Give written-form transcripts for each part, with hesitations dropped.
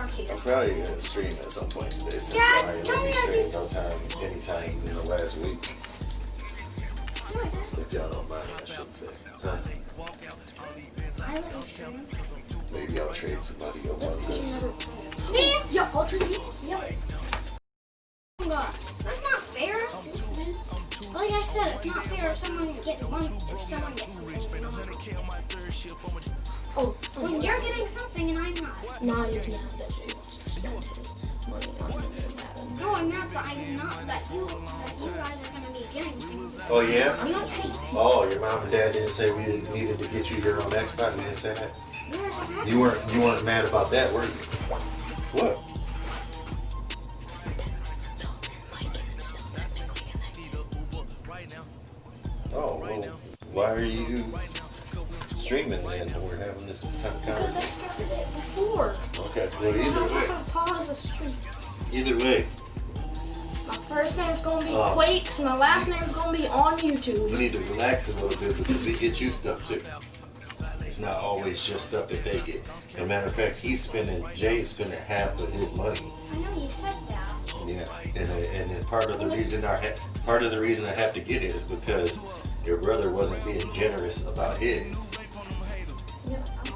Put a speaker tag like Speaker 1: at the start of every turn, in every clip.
Speaker 1: I'm cute.
Speaker 2: I'm probably gonna stream at some point today since
Speaker 1: Dad,
Speaker 2: I
Speaker 1: come
Speaker 2: let me
Speaker 1: here,
Speaker 2: stream no time, anytime in the last week. If y'all don't mind, I should say. Huh?
Speaker 1: I let you stream.
Speaker 2: Maybe I'll trade somebody Among Us.
Speaker 1: Me? Yeah, I'll trade you. Yeah. That's not fair. Like I said, it's not fair if someone gets one, if someone gets something. Oh, when you're getting something and I'm not.
Speaker 3: No, he's not that he wants to spend his money on Madden.
Speaker 1: No, I'm not, but I'm not that you guys are gonna be getting things.
Speaker 2: Oh yeah?
Speaker 1: I'm not saying.
Speaker 2: Oh, your mom and dad didn't say we needed to get you your own Xbox. They didn't say that. You weren't mad about that, were you? What? Oh, well, why are you streaming then? We're having this time
Speaker 3: Because I started it before.
Speaker 2: Okay, well either way.
Speaker 3: Pause the stream.
Speaker 2: Either way.
Speaker 3: My first name's gonna be Quakez, my last name's gonna be on YouTube.
Speaker 2: We need to relax a little bit because we get you stuff too. It's not always just stuff that they get. As a matter of fact, Jay's spending half of his money.
Speaker 1: I know you said that.
Speaker 2: Yeah, and then part of the reason I have to get it is because your brother wasn't being generous about his.
Speaker 3: Yeah, I'm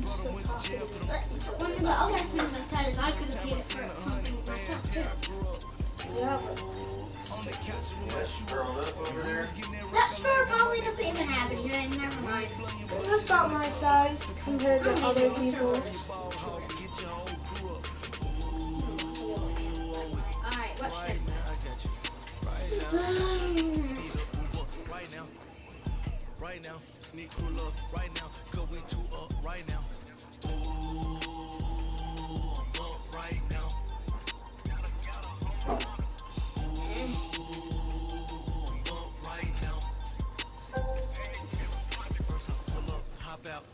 Speaker 3: still talking.
Speaker 1: But one of the other things I said is I could have paid it for something myself too.
Speaker 3: Yeah, but
Speaker 2: That's growing up over there.
Speaker 1: That store probably doesn't even have it here, and never mind.
Speaker 3: it was about my size compared to other people.
Speaker 1: Alright, what's next?
Speaker 4: Right now, need cool up right now, cause we too up right now. Up right now. Up right now. First I pull up, hop out,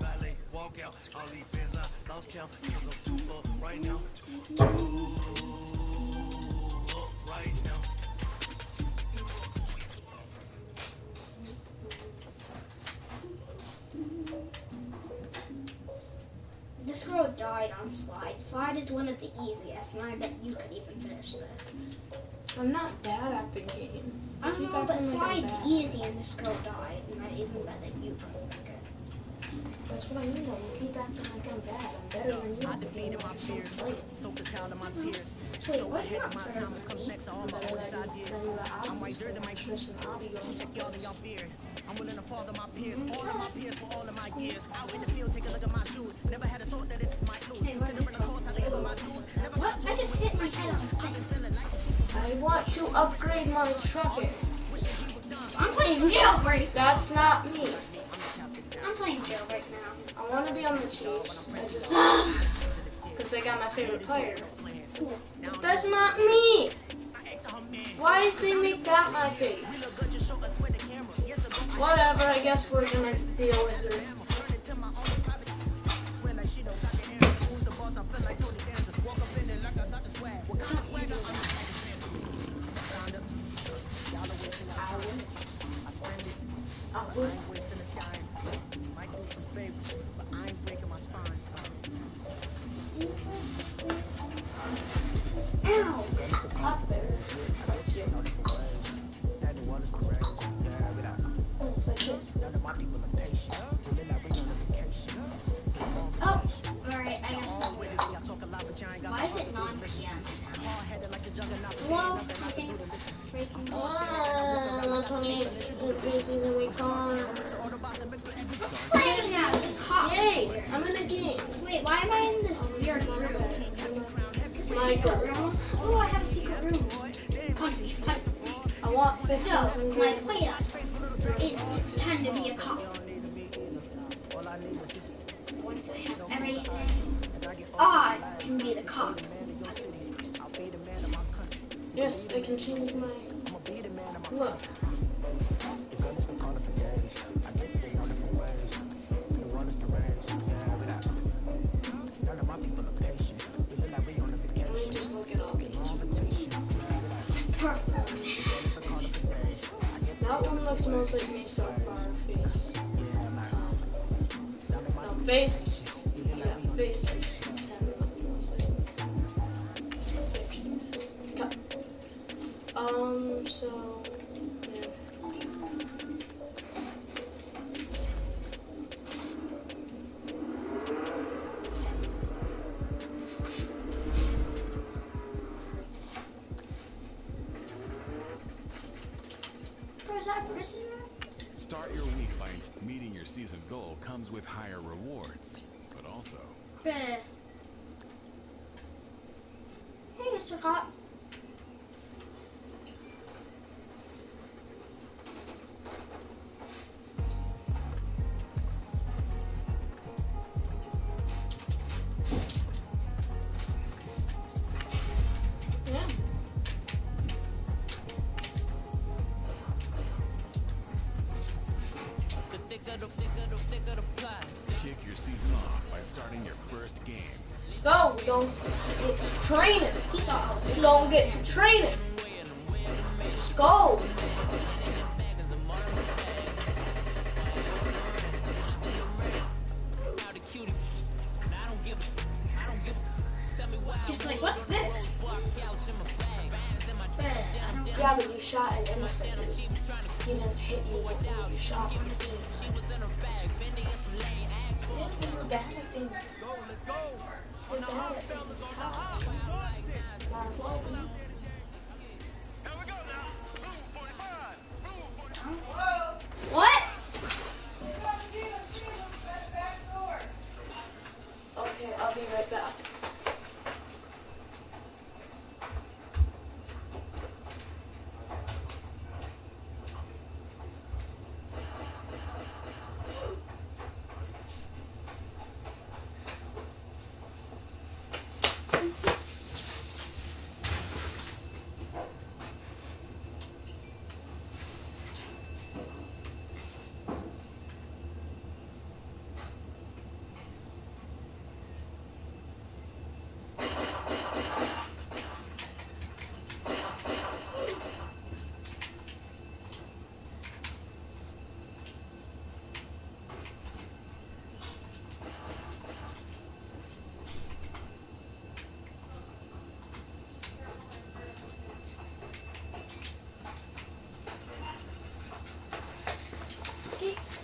Speaker 4: valet, walk out, all these bands I lost count, cause I'm too up right now. Too up right now.
Speaker 1: This girl died on Slide. Slide is one of the easiest, and I bet you could even finish this.
Speaker 3: I'm not bad at the game.
Speaker 1: I don't know, but Slide's easy, and this girl died, and I even bet that you could make it.
Speaker 3: That's what I mean though. You keep acting like I'm bad. I'm better than you.
Speaker 4: I defeated my fears, soaked the towel in my tears.
Speaker 1: Wait,
Speaker 4: So
Speaker 1: what's
Speaker 4: ahead
Speaker 1: not
Speaker 4: of my
Speaker 1: better
Speaker 4: time
Speaker 1: than
Speaker 4: comes
Speaker 1: me?
Speaker 4: next to all my oldest ideas. I'm wiser than my check y'all than y'all feared. I'm willing to father my peers, all of my peers for all of my years. Out in the field, take a look at my shoes. Never had a thought that it might lose. Considering the cost, I think it's on my dues.
Speaker 1: What? I just hit my head on the thing.
Speaker 3: I want to upgrade my trucking.
Speaker 1: I'm playing Jailbreak.
Speaker 3: That's not me.
Speaker 1: I'm playing Jailbreak now.
Speaker 3: I want to be on the Chiefs. Because they got my favorite player. But that's not me. Why did they make that my face? Whatever, I guess we're gonna deal with it.
Speaker 1: Ow!
Speaker 3: Up there.
Speaker 1: Oh, alright, I got why is it 9 p.m. now? Hello? Nothing's breaking. Playing now, the cop.
Speaker 3: Yay! I'm in a game.
Speaker 1: Wait, why am I in this weird room? This is a secret room. Oh, I have a secret room. Punch.
Speaker 3: I want
Speaker 1: So,
Speaker 3: 1500.
Speaker 1: my plan is pretend to be a cop. Once I have everything, I can be the cop.
Speaker 3: Yes, I can change my look. Let me just look at all these.
Speaker 1: Perfect.
Speaker 3: That one looks most like me so far. Face. No, face. Yeah, face. So, yeah.
Speaker 1: Is that a prisoner?
Speaker 5: Start your week by meeting your season goal comes with higher rewards, but also...
Speaker 1: Bruh. Hey, Mr. Cop.
Speaker 3: Yeah.
Speaker 5: Kick your season off by starting your first game.
Speaker 3: Go, we don't get to training.
Speaker 1: He thought I was
Speaker 3: We don't get to training. Just go.
Speaker 1: just like, what's this? Bruh, I don't
Speaker 3: Yeah, but you shot an innocent dude. He didn't hit you with you shot him. You're bad at things. You're bad at things.
Speaker 1: What?
Speaker 3: Okay, I'll be right back.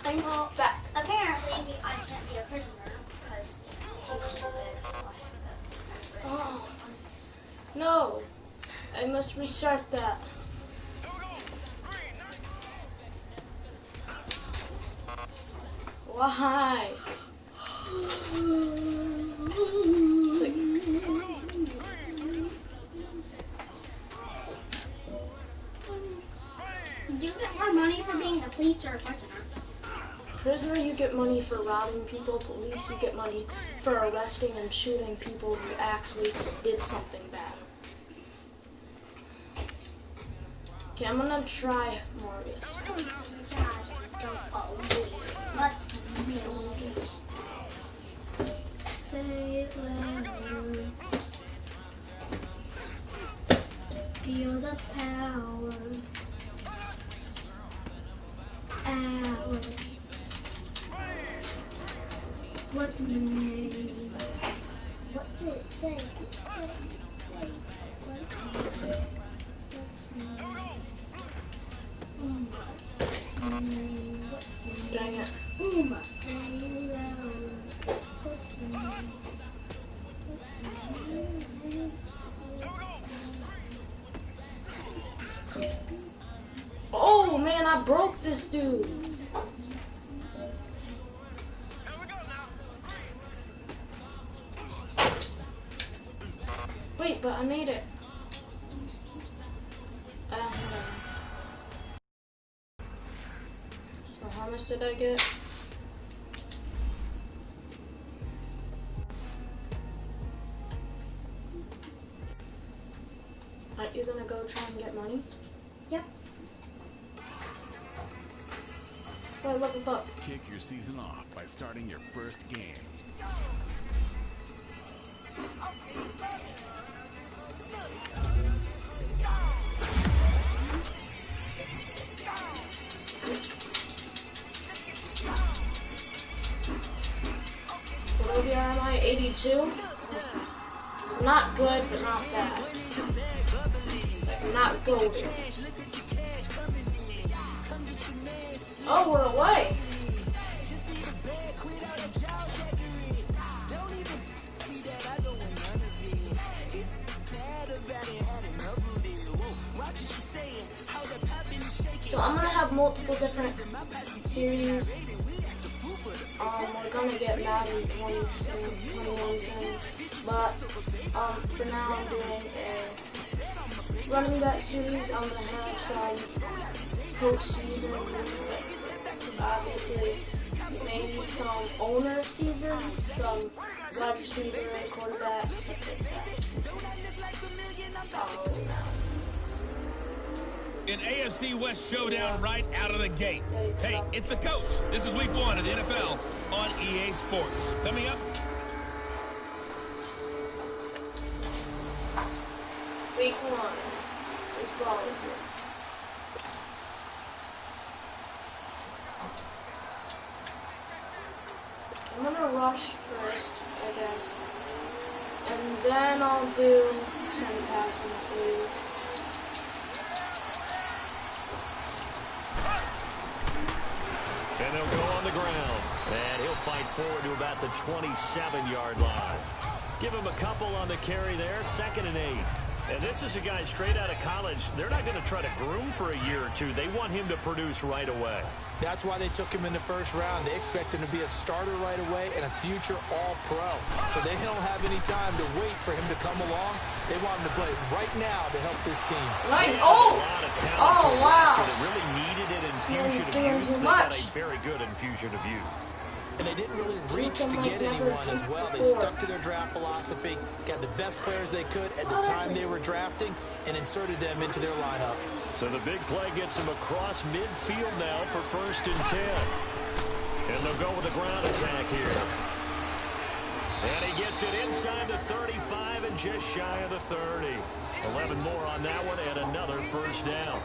Speaker 3: I'm back.
Speaker 1: Apparently, I can't be a prisoner because it's too stupid. So I have to.
Speaker 3: Oh, no. I must restart that. Why? It's like,
Speaker 1: Do you get more money for being a police or a prisoner?
Speaker 3: prisoner, you get money for robbing people. Police, you get money for arresting and shooting people who actually did something bad. Okay, I'm gonna try more of this.
Speaker 1: Let's say it loud. Feel the power. Hours. What's my name? What did it say? Say. What's my name?
Speaker 3: Dang it.
Speaker 1: Uma, say it loud. What's my name?
Speaker 3: Oh man, I broke this dude. Wait, but I made it. So how much did I get? Aren't you gonna go try and get money?
Speaker 1: Yep.
Speaker 3: Oh, I leveled up.
Speaker 5: Kick your season off by starting your first game.
Speaker 3: What over here am I? 82? Not good, but not bad. Like not go there. Oh, we're away. So I'm gonna have multiple different series. We're gonna get Madden 20 soon, 21 soon. But for now I'm doing a running back series. I'm gonna have some coach seasons, obviously maybe some owner seasons, some wide receivers, quarterbacks, stuff like that.
Speaker 6: An AFC West showdown right out of the gate. Hey, it's the coach. This is week 1 of the NFL on EA Sports. Coming up.
Speaker 3: Week 1. It's ball is here. I'm gonna rush first, I guess. And then I'll do some passing plays.
Speaker 7: And they'll go on the ground. And he'll fight forward to about the 27-yard line. Give him a couple on the carry there, 2nd and 8. And this is a guy straight out of college. They're not going to try to groom for a year or two. They want him to produce right away.
Speaker 8: That's why they took him in the first round. They expect him to be a starter right away and a future all-pro. So they don't have any time to wait for him to come along. They want him to play right now to help this team.
Speaker 3: Nice.
Speaker 7: A lot of talent to a
Speaker 3: Wow.
Speaker 7: roster that really needed an infusion of youth. They got a very good infusion of youth.
Speaker 8: And they didn't really reach to get anyone as well. They stuck to their draft philosophy, got the best players they could at the time they were drafting, and inserted them into their lineup.
Speaker 7: So the big play gets him across midfield now for 1st and 10. And they'll go with a ground attack here. And he gets it inside the 35 and just shy of the 30. 11 more on that one and another 1st down.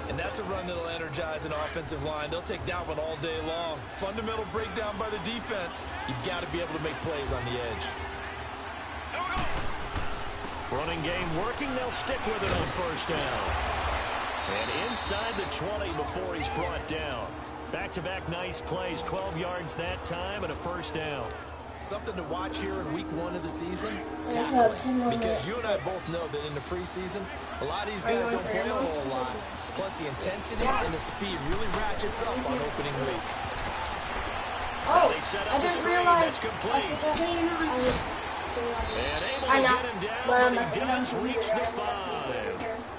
Speaker 8: And that's a run that'll energize an offensive line. They'll take that one all day long. Fundamental breakdown by the defense. You've got to be able to make plays on the edge.
Speaker 7: Running game working. They'll stick with it on 1st down. And inside the 20 before he's brought down. Back-to-back nice plays. 12 yards that time and a 1st down.
Speaker 8: Something to watch here in week 1 of the season,
Speaker 3: Because
Speaker 8: you and I both know that in the preseason, a lot of these guys don't play a whole lot. Plus the intensity and the speed really ratchets up on opening week.
Speaker 3: Oh,
Speaker 7: They set up
Speaker 3: I
Speaker 7: the
Speaker 3: didn't
Speaker 7: screen.
Speaker 3: realize.
Speaker 7: That's complete. And able to
Speaker 3: I know.
Speaker 7: get him down,
Speaker 3: But I'm
Speaker 7: but
Speaker 3: not
Speaker 7: he does
Speaker 3: gonna
Speaker 7: reach
Speaker 3: do
Speaker 7: the
Speaker 3: that.
Speaker 7: 5.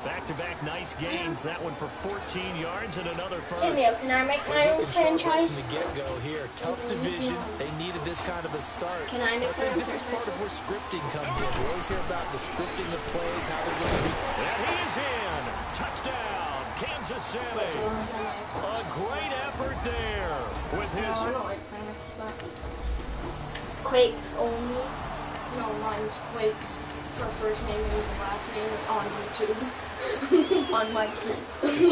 Speaker 7: Back-to-back nice gains. That one for 14 yards and another 1st.
Speaker 1: Can I make my own franchise?
Speaker 8: From the get-go here, tough division. They needed this kind of a start.
Speaker 1: Can I make
Speaker 8: I think
Speaker 1: my own
Speaker 8: this is part of where scripting comes in. We always hear about the scripting of plays, how they're going to be.
Speaker 7: And he is in. Touchdown, Kansas City. A great effort there with his...
Speaker 3: No, I don't like playing with Quakez only. No, mine's Quakez. Her first name and last name is on YouTube. On my team.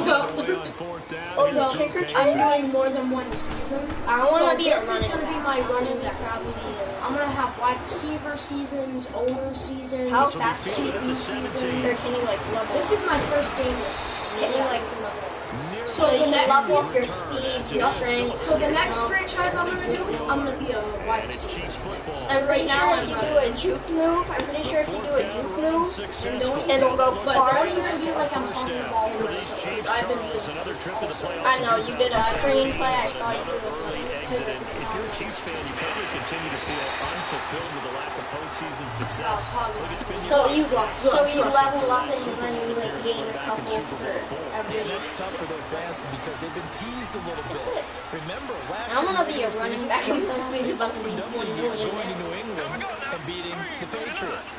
Speaker 7: All the way on 4th down.
Speaker 3: Also,
Speaker 7: Here's Joe
Speaker 3: I'm
Speaker 7: Kaiser.
Speaker 3: doing more than one season.
Speaker 1: I wanna be a
Speaker 3: this is
Speaker 1: running
Speaker 3: gonna be
Speaker 1: back.
Speaker 3: my running back season. I'm gonna have wide receiver seasons, owner seasons,
Speaker 1: How
Speaker 7: This will be
Speaker 1: fast
Speaker 7: fielded at the
Speaker 3: QB
Speaker 7: 17.
Speaker 1: Or can you like level
Speaker 3: This is my first game this season.
Speaker 1: Can you like
Speaker 7: Near
Speaker 3: So
Speaker 1: so
Speaker 3: the
Speaker 1: you can
Speaker 3: next
Speaker 1: level up your
Speaker 7: return.
Speaker 1: speed, your strength.
Speaker 3: So the next franchise I'm gonna do, I'm gonna be a wide
Speaker 7: And it's
Speaker 3: receiver.
Speaker 7: Chiefs football.
Speaker 1: I'm pretty sure if you do a juke move, it'll go
Speaker 3: But
Speaker 1: far.
Speaker 3: don't even be like I'm
Speaker 7: First
Speaker 3: on the
Speaker 7: down.
Speaker 3: ball
Speaker 7: For
Speaker 3: with
Speaker 7: these
Speaker 3: it.
Speaker 7: Chiefs,
Speaker 3: I've been
Speaker 7: Charles,
Speaker 3: doing
Speaker 7: another trip to the playoffs.
Speaker 1: I know, you did a
Speaker 7: 2017,
Speaker 1: screenplay, I saw you
Speaker 7: but
Speaker 1: do it.
Speaker 7: an early exit. And if you're a Chiefs fan, you probably continue to feel unfulfilled with the lack of postseason success. Look, it's been
Speaker 1: So you
Speaker 7: your
Speaker 1: level up and then you like gain a couple for every.
Speaker 8: And that's tough for their fans because they've been teased a little bit.
Speaker 1: That's it.
Speaker 8: Remember, last
Speaker 1: I
Speaker 8: year
Speaker 1: wanna
Speaker 8: in the
Speaker 1: be a
Speaker 8: regular
Speaker 1: running
Speaker 8: season,
Speaker 1: back and supposed to be
Speaker 8: they
Speaker 1: about to be
Speaker 8: opened up
Speaker 1: 1
Speaker 8: the year
Speaker 1: million.
Speaker 8: going to New England and beating the Patriots.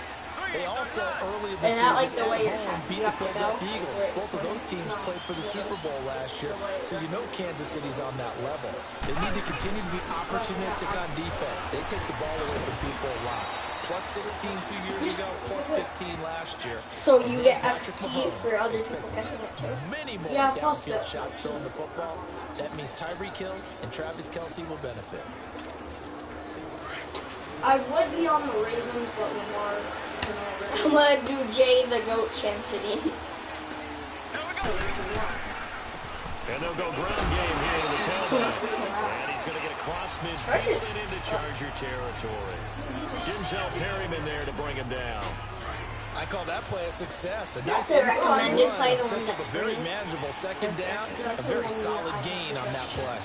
Speaker 8: They also, early in the
Speaker 1: And I like
Speaker 8: season
Speaker 1: the way
Speaker 8: at
Speaker 1: you're
Speaker 8: home,
Speaker 1: happy.
Speaker 8: beat
Speaker 1: You
Speaker 8: the
Speaker 1: have to go
Speaker 8: Philadelphia Eagles.
Speaker 1: where it's
Speaker 8: Both of those teams played for the Super Bowl last year, so you know Kansas City's on that level. They need to continue to be opportunistic on defense. They take the ball away from people a lot. Plus 16 2 years ago, plus 15 last year.
Speaker 1: So
Speaker 8: And
Speaker 1: you
Speaker 8: then
Speaker 1: get
Speaker 8: Patrick
Speaker 1: XP
Speaker 8: Mahomes
Speaker 1: for other
Speaker 8: expects
Speaker 1: people catching it too.
Speaker 8: many more
Speaker 3: Yeah, plus
Speaker 8: downfield
Speaker 3: that.
Speaker 8: shots throwing the football. That means Tyreek Hill and Travis Kelce will benefit.
Speaker 3: I would be on the Ravens, but Lamar.
Speaker 1: I'm gonna do Jay the Goat Chancity.
Speaker 7: And they'll go ground game here to the tailback. And he's going to get across midfield and into Charger territory. Denzel Perryman there to bring him down.
Speaker 8: I call that play a success. A
Speaker 3: That's
Speaker 8: nice
Speaker 3: a recommended
Speaker 8: inside
Speaker 3: play,
Speaker 8: run.
Speaker 3: the one
Speaker 8: Sets up a
Speaker 3: that's
Speaker 8: very
Speaker 3: green.
Speaker 8: manageable second down. A very solid gain on that play.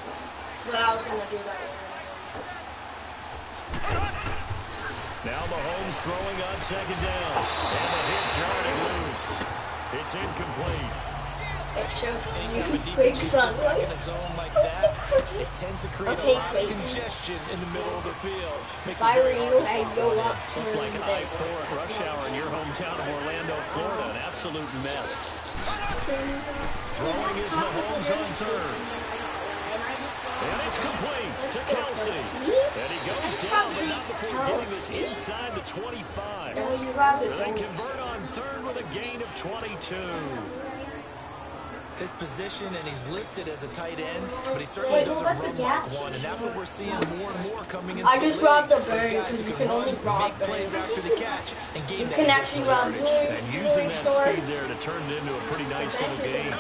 Speaker 3: But I was going to do that.
Speaker 7: Now Mahomes throwing on second down. And the hit jarred it loose. It's incomplete.
Speaker 3: It shows
Speaker 8: Anytime a
Speaker 3: you big
Speaker 8: defense is
Speaker 3: sun.
Speaker 8: back in a zone like that, it tends to create a lot of
Speaker 3: Quakez.
Speaker 8: congestion in the middle of the field. Makes
Speaker 3: If I
Speaker 8: it
Speaker 3: were
Speaker 8: very
Speaker 3: you,
Speaker 8: hard to
Speaker 3: I'd
Speaker 8: stop
Speaker 3: go
Speaker 8: running.
Speaker 3: up to
Speaker 7: Looked like an
Speaker 3: the
Speaker 7: I-4 at rush hour in your hometown of Orlando, Florida. An absolute mess. Throwing is Mahomes on third. And it's complete to Kelsey. And he goes down, but not before getting this inside the 25. They convert on third with a gain of 22.
Speaker 8: His position, and he's listed as a tight end, but he certainly doesn't run like one, and that's what we're seeing more and more coming into
Speaker 3: I just
Speaker 8: the
Speaker 3: robbed
Speaker 8: league.
Speaker 3: the
Speaker 8: Those
Speaker 3: bird
Speaker 8: guys
Speaker 3: because
Speaker 8: who
Speaker 3: you
Speaker 8: can
Speaker 3: can only
Speaker 8: run,
Speaker 3: rob
Speaker 8: make plays
Speaker 3: birds.
Speaker 8: after the catch, and gain
Speaker 3: You
Speaker 8: that
Speaker 3: can actually
Speaker 8: additional
Speaker 3: rob
Speaker 8: yardage.
Speaker 7: And
Speaker 3: jewelry
Speaker 7: using that
Speaker 3: stores.
Speaker 7: speed there to turn it into a pretty nice little game.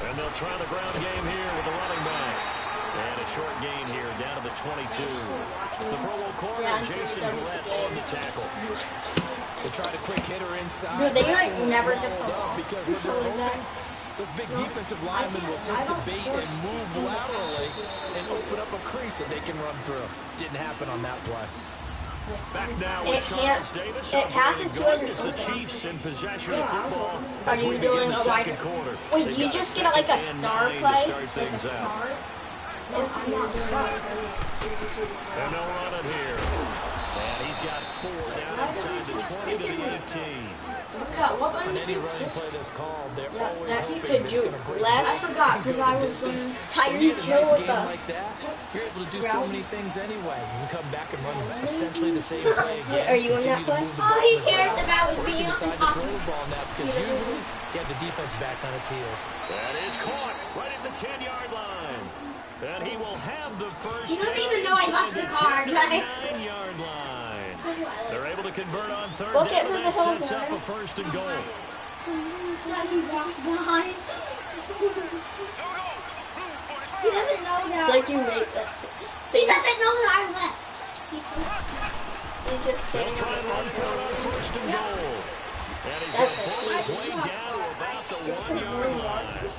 Speaker 7: And they'll try the ground game here with the running back. And a short gain here down to the 22. The Pro Bowl corner, Jason Verrett on the tackle.
Speaker 8: They tried a quick hitter inside.
Speaker 3: Dude, they like
Speaker 8: but
Speaker 3: never
Speaker 8: swallowed
Speaker 3: get the
Speaker 8: up
Speaker 3: ball.
Speaker 8: because
Speaker 3: It's
Speaker 8: when they're
Speaker 3: really bad.
Speaker 8: open, those big defensive linemen will take the bait and move laterally and open up a crease that they can run through. Didn't happen on that play.
Speaker 7: Back now
Speaker 3: It
Speaker 7: with Charles
Speaker 3: can't-
Speaker 7: Davis.
Speaker 3: it passes to us
Speaker 7: As the
Speaker 3: as-
Speaker 7: Chiefs in possession of football.
Speaker 3: Are
Speaker 7: as we
Speaker 3: you
Speaker 7: begin
Speaker 3: doing
Speaker 7: the
Speaker 3: a wide?
Speaker 7: second quarter.
Speaker 3: Wait,
Speaker 7: They've
Speaker 3: do you
Speaker 7: got
Speaker 3: just get like a
Speaker 7: second and
Speaker 3: star
Speaker 7: 9
Speaker 3: play?
Speaker 7: to start things out.
Speaker 3: If you're doing
Speaker 7: And they'll run it here. And he's got 4 down inside the 20 to the 18.
Speaker 8: On any running play that's called, they're always
Speaker 3: that
Speaker 8: hoping
Speaker 3: piece
Speaker 8: that
Speaker 3: of
Speaker 8: it's
Speaker 3: juke
Speaker 8: going to break
Speaker 3: left.
Speaker 8: away
Speaker 3: I forgot
Speaker 8: and
Speaker 3: because
Speaker 8: go
Speaker 3: I
Speaker 8: the
Speaker 3: was
Speaker 8: distance.
Speaker 3: doing
Speaker 8: When
Speaker 3: Tyreek
Speaker 8: you get a
Speaker 3: Hill
Speaker 8: nice
Speaker 3: with
Speaker 8: game
Speaker 3: the
Speaker 8: like that, you're able to do so
Speaker 3: ground.
Speaker 8: many things anyway. You can come back and run essentially the same play again.
Speaker 3: Are you in
Speaker 8: continue
Speaker 3: that
Speaker 8: to
Speaker 3: play?
Speaker 8: move the
Speaker 3: All
Speaker 8: ball
Speaker 3: he
Speaker 8: on the
Speaker 3: cares
Speaker 8: ground,
Speaker 3: about is
Speaker 8: or you
Speaker 3: being
Speaker 8: can
Speaker 3: on
Speaker 8: decide to
Speaker 3: top.
Speaker 8: throw the ball now because usually you have the defense back on its heels.
Speaker 7: That is caught right at the 10-yard line. And he will have the first
Speaker 1: You don't
Speaker 7: down
Speaker 1: even know I
Speaker 7: inside
Speaker 1: left the
Speaker 7: 10
Speaker 1: car,
Speaker 7: to
Speaker 1: right?
Speaker 7: 9-yard line. They're able to convert on third
Speaker 3: Look
Speaker 7: down,
Speaker 3: at
Speaker 7: and
Speaker 3: where
Speaker 7: that
Speaker 3: the hell's
Speaker 7: sets up
Speaker 3: at.
Speaker 7: a first and goal.
Speaker 1: So he walks behind. He doesn't know that.
Speaker 3: It's like you make that.
Speaker 1: He doesn't know that I left.
Speaker 3: He's just
Speaker 7: They'll
Speaker 3: sitting
Speaker 7: try
Speaker 3: on
Speaker 7: and
Speaker 3: the
Speaker 7: run for it on first and goal. And he's
Speaker 3: That's
Speaker 7: going to pull his way down to about the 1-yard line.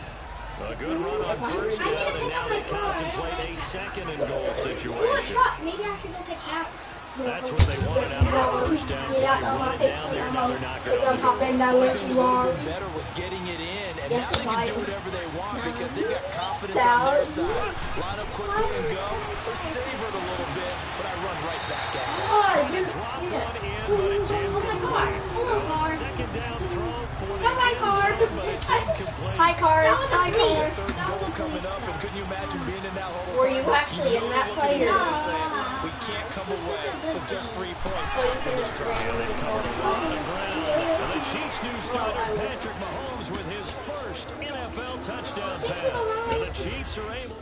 Speaker 7: A good run on first down, and now they contemplate a second and goal
Speaker 1: Oh, a
Speaker 7: situation.
Speaker 1: truck. Maybe I should go get that.
Speaker 7: That's what they wanted out of that first down play. Run it down there, now they're not going to do it.
Speaker 3: that
Speaker 8: One
Speaker 3: was
Speaker 8: thing that would have
Speaker 3: wrong.
Speaker 8: been better was getting it in, and
Speaker 3: Yeah,
Speaker 8: now they can do
Speaker 3: fine.
Speaker 8: whatever they want because they've got confidence on their side. Line up quickly and go, or savor it a little bit, but I run right back at it.
Speaker 1: Oh, I didn't
Speaker 7: Drop
Speaker 1: see
Speaker 7: one
Speaker 1: it.
Speaker 7: in, but it's incomplete.
Speaker 1: Hold on, car.
Speaker 7: Second down throw for the
Speaker 1: Bye-bye,
Speaker 7: end
Speaker 1: car.
Speaker 7: zone, but it's incomplete.
Speaker 3: Hi, car.
Speaker 1: That was a
Speaker 3: Hi,
Speaker 1: police.
Speaker 3: car.
Speaker 8: Third and goal coming up, and couldn't you imagine being in that hole?
Speaker 3: Were you actually in that play?
Speaker 8: Looking at each
Speaker 3: Or?
Speaker 8: other saying, we can't come away with just 3 points.
Speaker 3: So you can just run.
Speaker 7: And they covered a lot on the ground. And the Chiefs' new starter, Patrick Mahomes, with his first NFL touchdown pass. And the Chiefs are able...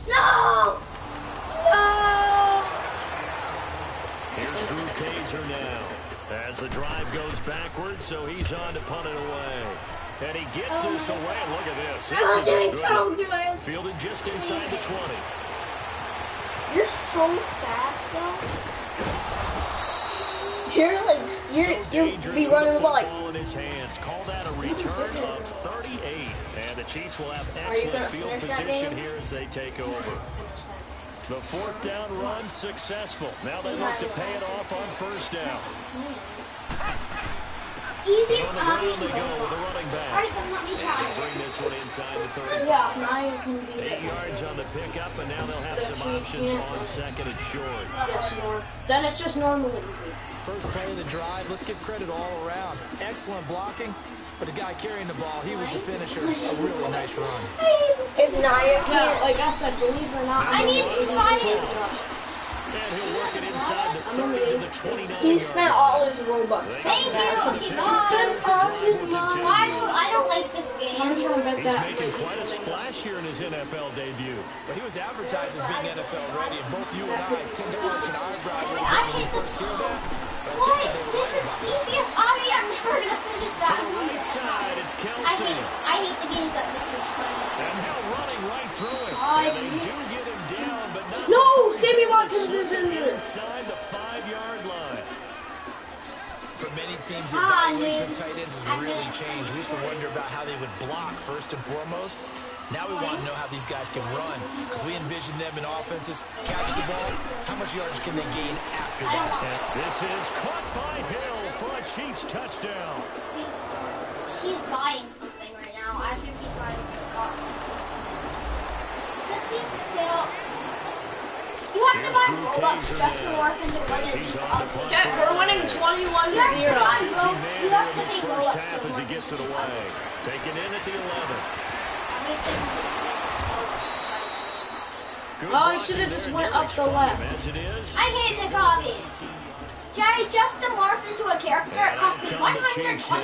Speaker 1: No! No!
Speaker 7: Here's Drew Kaiser now. As the drive goes backwards, so he's on to punt it away. And he gets this away. Look at this. This
Speaker 1: I'm
Speaker 7: is a
Speaker 1: doing
Speaker 7: good
Speaker 1: so
Speaker 7: one.
Speaker 1: good.
Speaker 7: Fielded just inside the 20.
Speaker 3: You're so fast, though. You're like, you'll be running the ball like.
Speaker 7: Ball in his hands. Call that a return of 38. And the Chiefs will have excellent
Speaker 3: gonna
Speaker 7: field
Speaker 3: finish that
Speaker 7: position
Speaker 3: game?
Speaker 7: here as they take over. The 4th down run successful. Now they look to pay it off on first down.
Speaker 1: Easiest
Speaker 7: On the
Speaker 1: hobby
Speaker 7: ground
Speaker 1: in
Speaker 7: they
Speaker 1: the
Speaker 7: go with
Speaker 1: world.
Speaker 7: the running back.
Speaker 1: Alright, then let me try.
Speaker 7: Bring this one inside the 35.
Speaker 3: Yeah, now you can beat
Speaker 7: 8
Speaker 3: it.
Speaker 7: yards on the pickup, and now they'll have some options on second and short.
Speaker 3: Then it's just normal easy.
Speaker 8: First play of the drive, let's give credit all around. Excellent blocking, but the guy carrying the ball, he was the finisher. A really nice run.
Speaker 3: If Naya can't, like I said, believe it or not,
Speaker 1: I need
Speaker 3: to
Speaker 1: five.
Speaker 7: And he'll work it inside the 30 to the 29.
Speaker 3: He spent all his Robux.
Speaker 1: Thank you, Yvonne. I don't like this game.
Speaker 3: I'm trying to bet
Speaker 7: He's
Speaker 3: that.
Speaker 7: making quite a splash here in his NFL debut.
Speaker 8: But he was advertised as being NFL ready, and both you and I tend to arch an eyebrow
Speaker 1: I
Speaker 8: when we
Speaker 1: hate
Speaker 8: first
Speaker 1: this
Speaker 8: hear
Speaker 1: game.
Speaker 8: that. But I
Speaker 1: What?
Speaker 8: think that they were
Speaker 1: This
Speaker 8: right
Speaker 1: is
Speaker 8: about
Speaker 1: the
Speaker 8: this one.
Speaker 1: easiest hobby I've we're gonna finish
Speaker 7: To
Speaker 1: that
Speaker 7: the
Speaker 1: one.
Speaker 7: right side, it's Kelsey.
Speaker 1: I hate the games that make you explain it.
Speaker 7: And now running right through it.
Speaker 1: I
Speaker 7: And they
Speaker 1: agree.
Speaker 7: do get him down, but not
Speaker 3: No,
Speaker 7: before he's
Speaker 3: Sammy
Speaker 7: able to
Speaker 3: Watkins is
Speaker 7: slip
Speaker 3: in
Speaker 7: it
Speaker 3: there.
Speaker 7: inside the 5-yard line.
Speaker 8: For many teams, the evaluation of tight ends has really changed. We used to wonder about how they would block first and foremost. Now we want to know how these guys can run, because we envision them in offenses, catch the ball, how much yardage can they gain after that?
Speaker 7: And this is caught by Hill for a Chiefs touchdown.
Speaker 1: He's buying something right now. I think he's buying the car. 50% off. You have to buy Robux just to work into one of these ugly.
Speaker 3: Okay, we're winning 21-0.
Speaker 7: Busy man
Speaker 1: You have
Speaker 7: here
Speaker 1: to
Speaker 7: in this
Speaker 1: pay
Speaker 7: first
Speaker 1: Robux
Speaker 7: half
Speaker 1: to
Speaker 7: as he
Speaker 1: work
Speaker 7: gets it
Speaker 1: into
Speaker 7: away. Taken in at the 11. Good
Speaker 3: Oh, he
Speaker 7: blocking
Speaker 3: should have just
Speaker 7: there,
Speaker 3: went
Speaker 7: nearly
Speaker 3: up the
Speaker 7: spun
Speaker 3: left.
Speaker 7: him as it is.
Speaker 1: I hate this hobby. Jerry, just to morph into a character, it cost me
Speaker 7: Come the Chiefs now.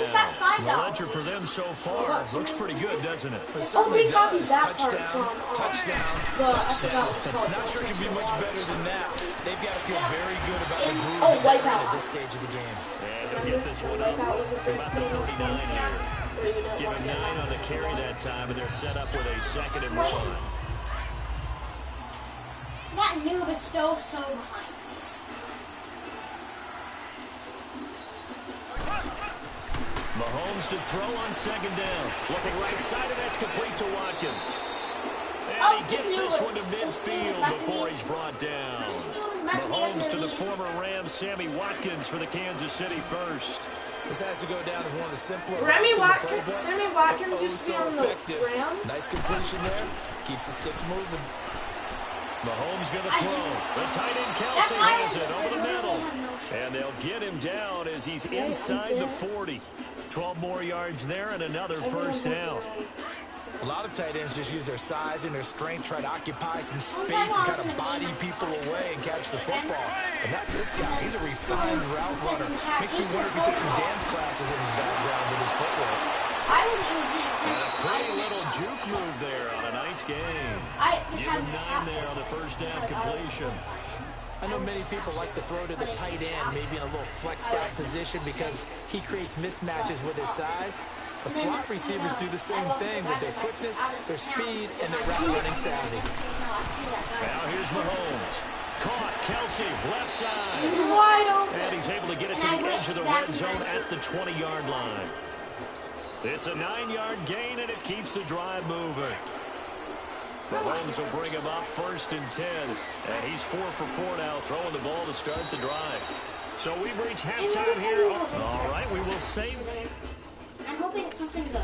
Speaker 7: The ledger for
Speaker 1: $125.
Speaker 7: them so far looks pretty good, doesn't it?
Speaker 8: It
Speaker 3: Oh,
Speaker 8: certainly
Speaker 3: they copied
Speaker 8: does.
Speaker 3: that part
Speaker 8: Touchdown,
Speaker 3: from
Speaker 8: touchdown,
Speaker 3: I forgot
Speaker 8: touchdown.
Speaker 3: what it's called.
Speaker 8: Not sure it can be much better than that. They've got to feel very good about the groove
Speaker 3: Oh,
Speaker 8: that they're in
Speaker 3: wipeout.
Speaker 8: at this stage of the game.
Speaker 7: And he'll get this one up
Speaker 3: That was a
Speaker 7: to about the 39 here. Give him 9 on the carry that time, and they're set up with a 2nd and 1.
Speaker 1: That noob is still so behind.
Speaker 7: Mahomes to throw on 2nd down. Looking right side, and that's complete to Watkins. And
Speaker 1: Oh,
Speaker 7: he gets this one to
Speaker 1: this noob is
Speaker 7: midfield
Speaker 1: back to
Speaker 7: before
Speaker 1: me.
Speaker 7: he's brought down.
Speaker 1: This noob is back to me
Speaker 7: Mahomes
Speaker 1: after
Speaker 7: to the
Speaker 1: me.
Speaker 7: former Rams, Sammy Watkins for the Kansas City first.
Speaker 8: This has to go down as one of the simpler
Speaker 3: Sammy
Speaker 8: routes in the
Speaker 3: Watkins,
Speaker 8: playbook,
Speaker 3: Sammy
Speaker 8: but
Speaker 3: Watkins
Speaker 8: oh
Speaker 3: used to be
Speaker 8: so
Speaker 3: on the
Speaker 8: effective.
Speaker 3: Rams.
Speaker 8: Nice completion there. Keeps the sticks moving.
Speaker 7: Mahomes going to throw. The tight end Kelsey has it over the middle. And they'll get him down as he's inside the 40. 12 more yards there and another first down.
Speaker 8: A lot of tight ends just use their size and their strength, try to occupy some space and kind of body people away and catch the football. And that's this guy. He's a refined route runner. Makes me wonder if he took some dance classes in his background with his footwork.
Speaker 1: I wasn't even paying
Speaker 7: And a
Speaker 1: attention.
Speaker 7: pretty little juke move there on a nice game.
Speaker 1: I just
Speaker 7: Give
Speaker 1: had
Speaker 7: him 9 there on the first down completion.
Speaker 8: I know many people like to throw to the tight end, maybe in a little flexed out position because he creates mismatches with his size. But slot receivers do the same thing with their quickness, their speed, and their route running savvy.
Speaker 7: Now here's Mahomes. Caught, Kelsey, left side.
Speaker 3: Wide open.
Speaker 7: And he's able to get it to the edge of the red zone at the 20-yard line. It's a 9-yard gain, and it keeps the drive moving. Mahomes will bring him up 1st and 10. And he's 4 for 4 now, throwing the ball to start the drive. So we've reached halftime here. All right, we will save it.
Speaker 1: I'm hoping it's something good.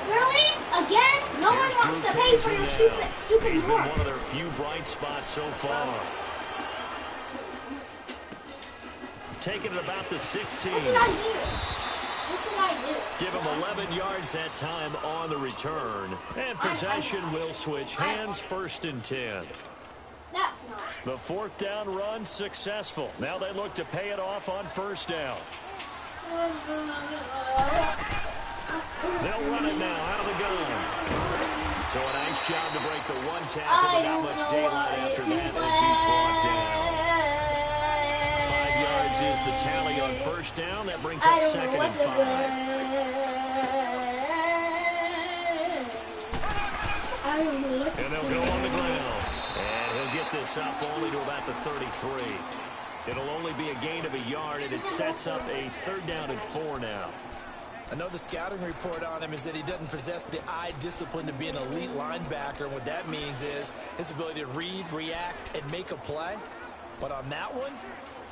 Speaker 1: Really? Again? No one wants to pay for your stupid
Speaker 7: He's been
Speaker 1: work.
Speaker 7: one of their few bright spots so far. Taking it about the 16.
Speaker 1: What did I do? What did I do?
Speaker 7: Give him 11 yards that time on the return. And possession will switch hands, 1st and 10.
Speaker 1: That's not.
Speaker 7: The 4th down run successful. Now they look to pay it off on 1st down. They'll run it now out of the gun. So a nice job to break the 1 tackle without much daylight after that as he's brought down. 5 yards is the tally on 1st down. That brings up 2nd and 5. And they'll go on the ground. And he'll get this up only to about the 33. It'll only be a gain of a yard, and it sets up a 3rd down and 4 now.
Speaker 8: I know the scouting report on him is that he doesn't possess the eye discipline to be an elite linebacker. And what that means is his ability to read, react, and make a play. But on that one,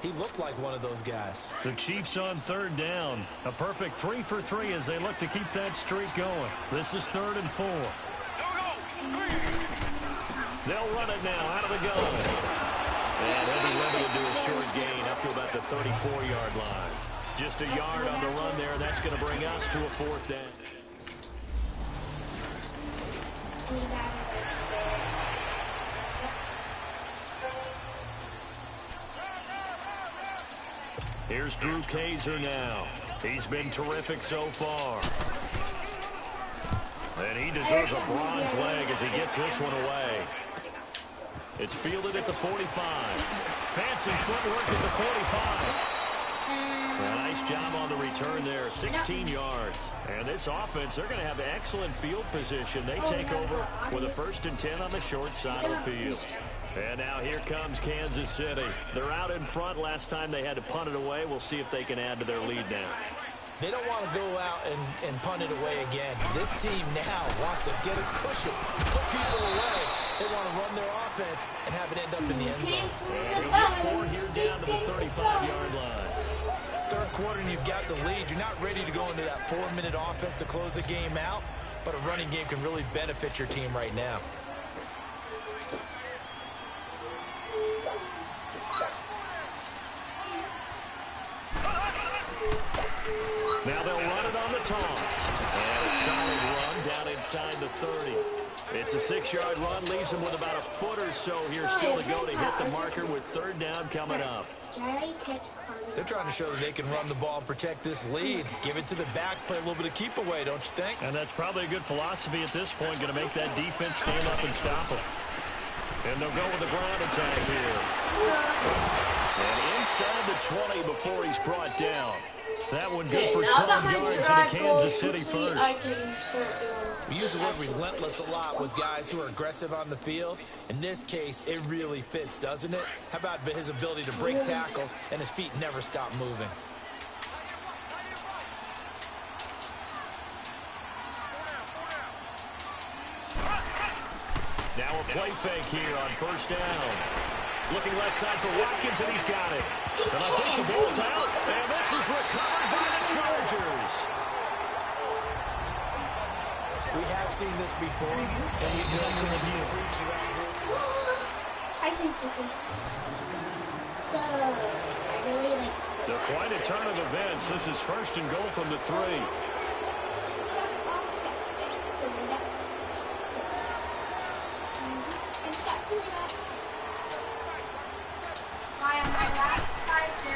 Speaker 8: he looked like one of those guys.
Speaker 7: The Chiefs on 3rd down. A perfect 3 for 3 as they look to keep that streak going. This is 3rd and 4. They'll run it now out of the gun. And he'll be limited to a short gain up to about the 34-yard line. Just a yard on the run there. That's going to bring us to a 4th down. Here's Drew Kaiser now. He's been terrific so far. And he deserves a bronze leg as he gets this one away. It's fielded at the 45. Fancy footwork at the 45. Nice job on the return there, 16 yards. And this offense, they're going to have excellent field position. They take over with a 1st and 10 on the short side of the field. And now here comes Kansas City. They're out in front. Last time they had to punt it away. We'll see if they can add to their lead now.
Speaker 8: They don't want to go out and punt it away again. This team now wants to get a cushion, put people away. They want to run their offense and have it end up in the end zone.
Speaker 7: And he'll get 4 here down to the 35-yard line.
Speaker 8: Third quarter and you've got the lead. You're not ready to go into that 4-minute offense to close the game out, but a running game can really benefit your team right now.
Speaker 7: Now they'll run it on the toss. And a solid run down inside the 30. It's a 6-yard run, leaves them with about a foot or so here still to go to hit the marker with 3rd down coming up.
Speaker 8: They're trying to show that they can run the ball and protect this lead. Give it to the backs, play a little bit of keep away, don't you think?
Speaker 7: And that's probably a good philosophy at this point, going to make that defense stand up and stop them. And they'll go with the ground attack here. And inside the 20 before he's brought down. That one good for 12 yards into Kansas City first.
Speaker 8: We use the word relentless a lot with guys who are aggressive on the field. In this case, it really fits, doesn't it? How about his ability to break tackles and his feet never stop moving?
Speaker 7: Now a play fake here on 1st down. Looking left side for Watkins, and he's got it. And I think the ball's out, and this is recovered by the Chargers.
Speaker 8: We have seen this before, and we know continue to preach about this.
Speaker 1: I think this is so... I really like this.
Speaker 7: They're quite a turn of events. This is 1st and goal from the 3.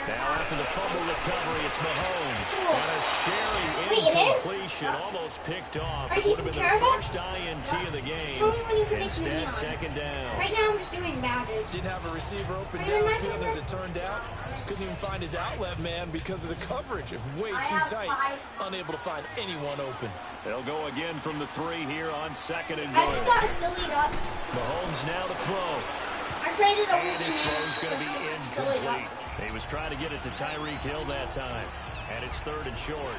Speaker 7: Now after the fumble recovery, it's Mahomes. And a scary incompletion, almost picked off. It would have been their first INT of the game. Instead, 2nd down.
Speaker 1: Right now I'm just doing badges.
Speaker 8: Didn't have a receiver open downfield as it turned out. Couldn't even find his outlet man because of the coverage. It's way too tight. Unable to find anyone open.
Speaker 7: They'll go again from the 3 here on 2nd and
Speaker 1: I
Speaker 7: goal.
Speaker 1: just got a silly up.
Speaker 7: Mahomes now to throw.
Speaker 1: I traded a
Speaker 7: And his throw's going to be incomplete. He was trying to get it to Tyreek Hill that time. And it's 3rd and short.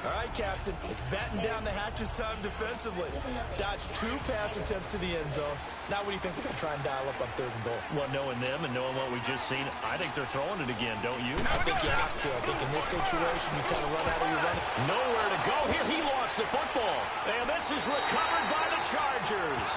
Speaker 8: All right, Captain. It's batten down the hatches time defensively. Dodged 2 pass attempts to the end zone. Now what do you think they're going to try and dial up on 3rd and goal?
Speaker 7: Well, knowing them and knowing what we just seen, I think they're throwing it again, don't you?
Speaker 8: I think you have to. I think in this situation, you kind of run out of your running.
Speaker 7: Nowhere to go here. He lost the football. And this is recovered by the Chargers.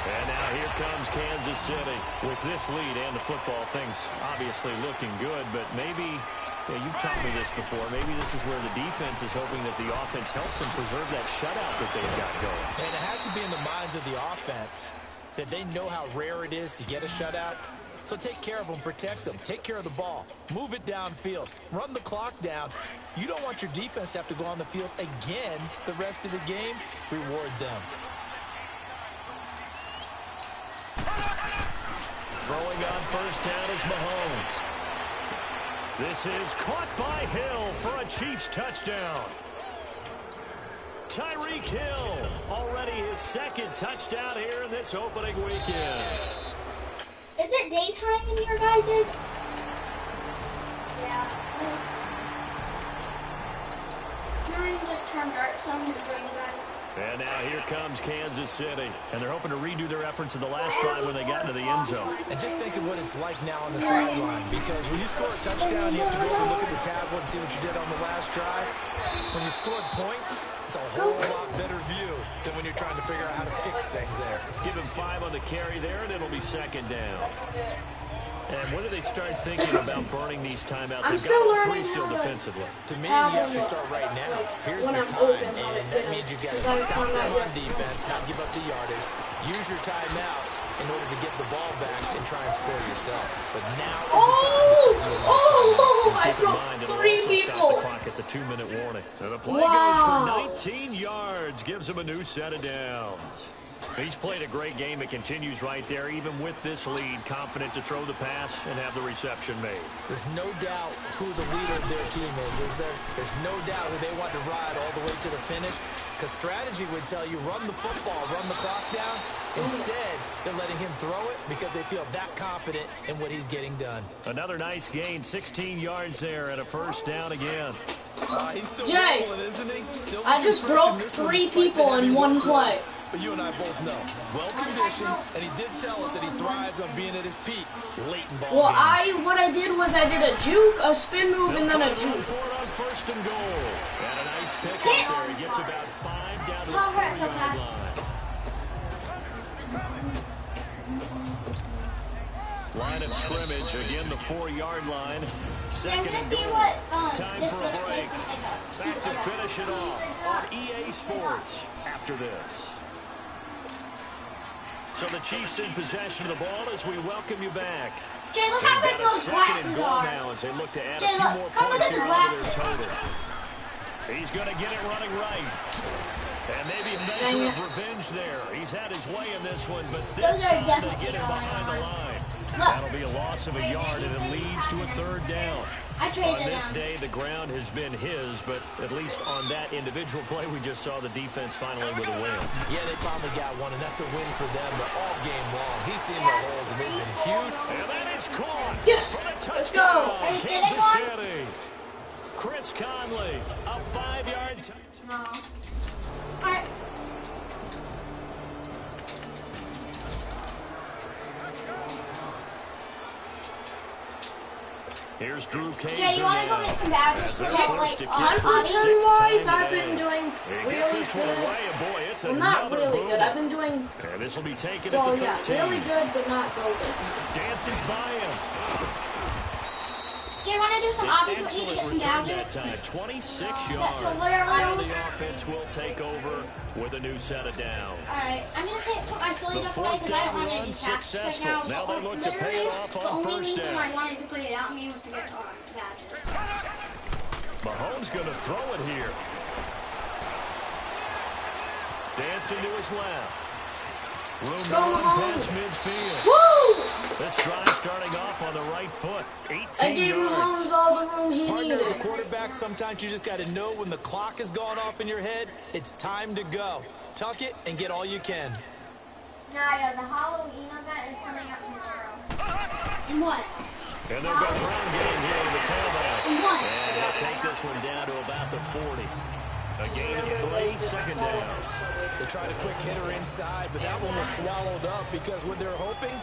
Speaker 7: And now here comes Kansas City. With this lead and the football, things obviously looking good, but maybe, you've taught me this before, maybe this is where the defense is hoping that the offense helps them preserve that shutout that they've got going.
Speaker 8: And it has to be in the minds of the offense that they know how rare it is to get a shutout. So take care of them, protect them, take care of the ball, move it downfield, run the clock down. You don't want your defense to have to go on the field again the rest of the game. Reward them.
Speaker 7: Throwing on 1st down is Mahomes. This is caught by Hill for a Chiefs touchdown. Tyreek Hill, already his 2nd touchdown here in this opening weekend.
Speaker 1: Is it daytime in your guys's? Yeah. Mine just turned dark, so I'm gonna bring you guys.
Speaker 7: And now here comes Kansas City. And they're hoping to redo their efforts of the last drive when they got into the end zone.
Speaker 8: And just think of what it's like now on the sideline. Because when you score a touchdown, you have to go over and look at the tablet and see what you did on the last drive. When you scored points, it's a whole lot better view than when you're trying to figure out how to fix things there.
Speaker 7: Give him 5 on the carry there, and it'll be 2nd down. And when do they start thinking about burning these timeouts? They've got 3 still defensively.
Speaker 8: To me, you have to start right now. Here's the time, and that means you've got to stop them on defense, not give up the yardage. Use your timeouts in order to get the ball back and try and score yourself. But now is the time to start using those timeouts.
Speaker 7: And keep in mind, it'll also stop the clock at the 2-minute warning. And the play goes for 19 yards, gives them a new set of downs. He's played a great game. It continues right there, even with this lead, confident to throw the pass and have the reception made.
Speaker 8: There's no doubt who the leader of their team is there? There's no doubt who they want to ride all the way to the finish, because strategy would tell you run the football, run the clock down. Instead, they're letting him throw it because they feel that confident in what he's getting done.
Speaker 7: Another nice gain, 16 yards there and a first down again.
Speaker 8: He's still
Speaker 3: Jay,
Speaker 8: rolling, isn't he? Still
Speaker 3: I just broke 3 people in one play.
Speaker 8: But you and I both know, well-conditioned, and he did tell us that he thrives on being at his peak late in ball games.
Speaker 3: What I did was I did a juke, a spin move, and then a juke.
Speaker 7: On first and goal. And a nice pick up there. He gets about 5 down to the 4-yard line. Line of scrimmage, again the 4-yard line. Second and goal. Time for a break. Back to finish it off on EA Sports after this. So the Chiefs in possession of the ball as we welcome you back.
Speaker 1: Jay, look how big those glasses are.
Speaker 7: Now as they look to add
Speaker 1: Jay,
Speaker 7: a few
Speaker 1: look,
Speaker 7: more
Speaker 1: come look
Speaker 7: points
Speaker 1: at the
Speaker 7: here onto their
Speaker 1: glasses.
Speaker 7: total. He's going to get it running right. And maybe a measure of revenge there. He's had his way in this one, but this
Speaker 1: Those are
Speaker 7: time they
Speaker 1: definitely
Speaker 7: get him behind the line.
Speaker 1: Look.
Speaker 7: That'll be a loss of a yard, and it leads to a 3rd down.
Speaker 1: I traded
Speaker 7: On this
Speaker 1: them.
Speaker 7: day, the ground has been his, but at least on that individual play, we just saw the defense finally with a win.
Speaker 8: Yeah, they finally got one, and that's a win for them. But all game long, he's seen the holes, and they've been huge.
Speaker 7: And that is caught.
Speaker 3: Yes,
Speaker 7: For the
Speaker 3: let's
Speaker 7: touchdown,
Speaker 3: go.
Speaker 1: Are you
Speaker 7: Kansas
Speaker 1: getting one?
Speaker 7: City. Chris Conley, a 5-yard
Speaker 1: No. Alright.
Speaker 7: Here's Drew Quakez.
Speaker 1: Jay, you want to go get some badges for that? Like,
Speaker 3: Hunting-wise, I've been doing
Speaker 7: He gets
Speaker 3: really
Speaker 7: this one
Speaker 3: good.
Speaker 7: away, and boy, it's
Speaker 3: Well, not
Speaker 7: another
Speaker 3: really
Speaker 7: boomer.
Speaker 3: good. I've been doing,
Speaker 7: And this will be taken
Speaker 3: well,
Speaker 7: at the
Speaker 3: yeah,
Speaker 7: 13.
Speaker 3: really good, but not gold.
Speaker 7: Dances by him.
Speaker 1: Jay, want to do some obbies with you to get some
Speaker 7: Excellent return
Speaker 1: badges?
Speaker 7: that time. 26
Speaker 1: That's
Speaker 7: yards.
Speaker 1: what literally
Speaker 7: And
Speaker 1: was.
Speaker 7: the offense will take over with a new set of downs.
Speaker 1: Alright, I'm going to put my silly
Speaker 7: The
Speaker 1: stuff away because I don't want to
Speaker 7: fourth
Speaker 1: do
Speaker 7: down
Speaker 1: tasks right
Speaker 7: successful.
Speaker 1: now.
Speaker 7: Now they look to pay
Speaker 1: Literally,
Speaker 7: it off on
Speaker 1: the only
Speaker 7: first
Speaker 1: reason
Speaker 7: down.
Speaker 1: I wanted to play it out me was to get badges.
Speaker 7: Mahomes going to throw it here. Dancing to his left. Room
Speaker 3: Go
Speaker 7: going
Speaker 3: Mahomes.
Speaker 7: past midfield.
Speaker 3: Woo!
Speaker 7: This drive starting off on the right foot. 18
Speaker 3: I gave
Speaker 7: yards.
Speaker 3: Mahomes all the room he
Speaker 8: Partner, as a
Speaker 3: needed.
Speaker 8: quarterback, sometimes you just got to know when the clock has gone off in your head, it's time to go. Tuck it and get all you can.
Speaker 1: Nah, yeah, the Halloween event is coming up tomorrow. And what?
Speaker 7: And they've got ground game here to the tailback.
Speaker 1: And what?
Speaker 7: And he'll take this one down to about the 40. A gain of 3, second down.
Speaker 8: They tried a quick hitter inside, but that one was swallowed up because what they're hoping,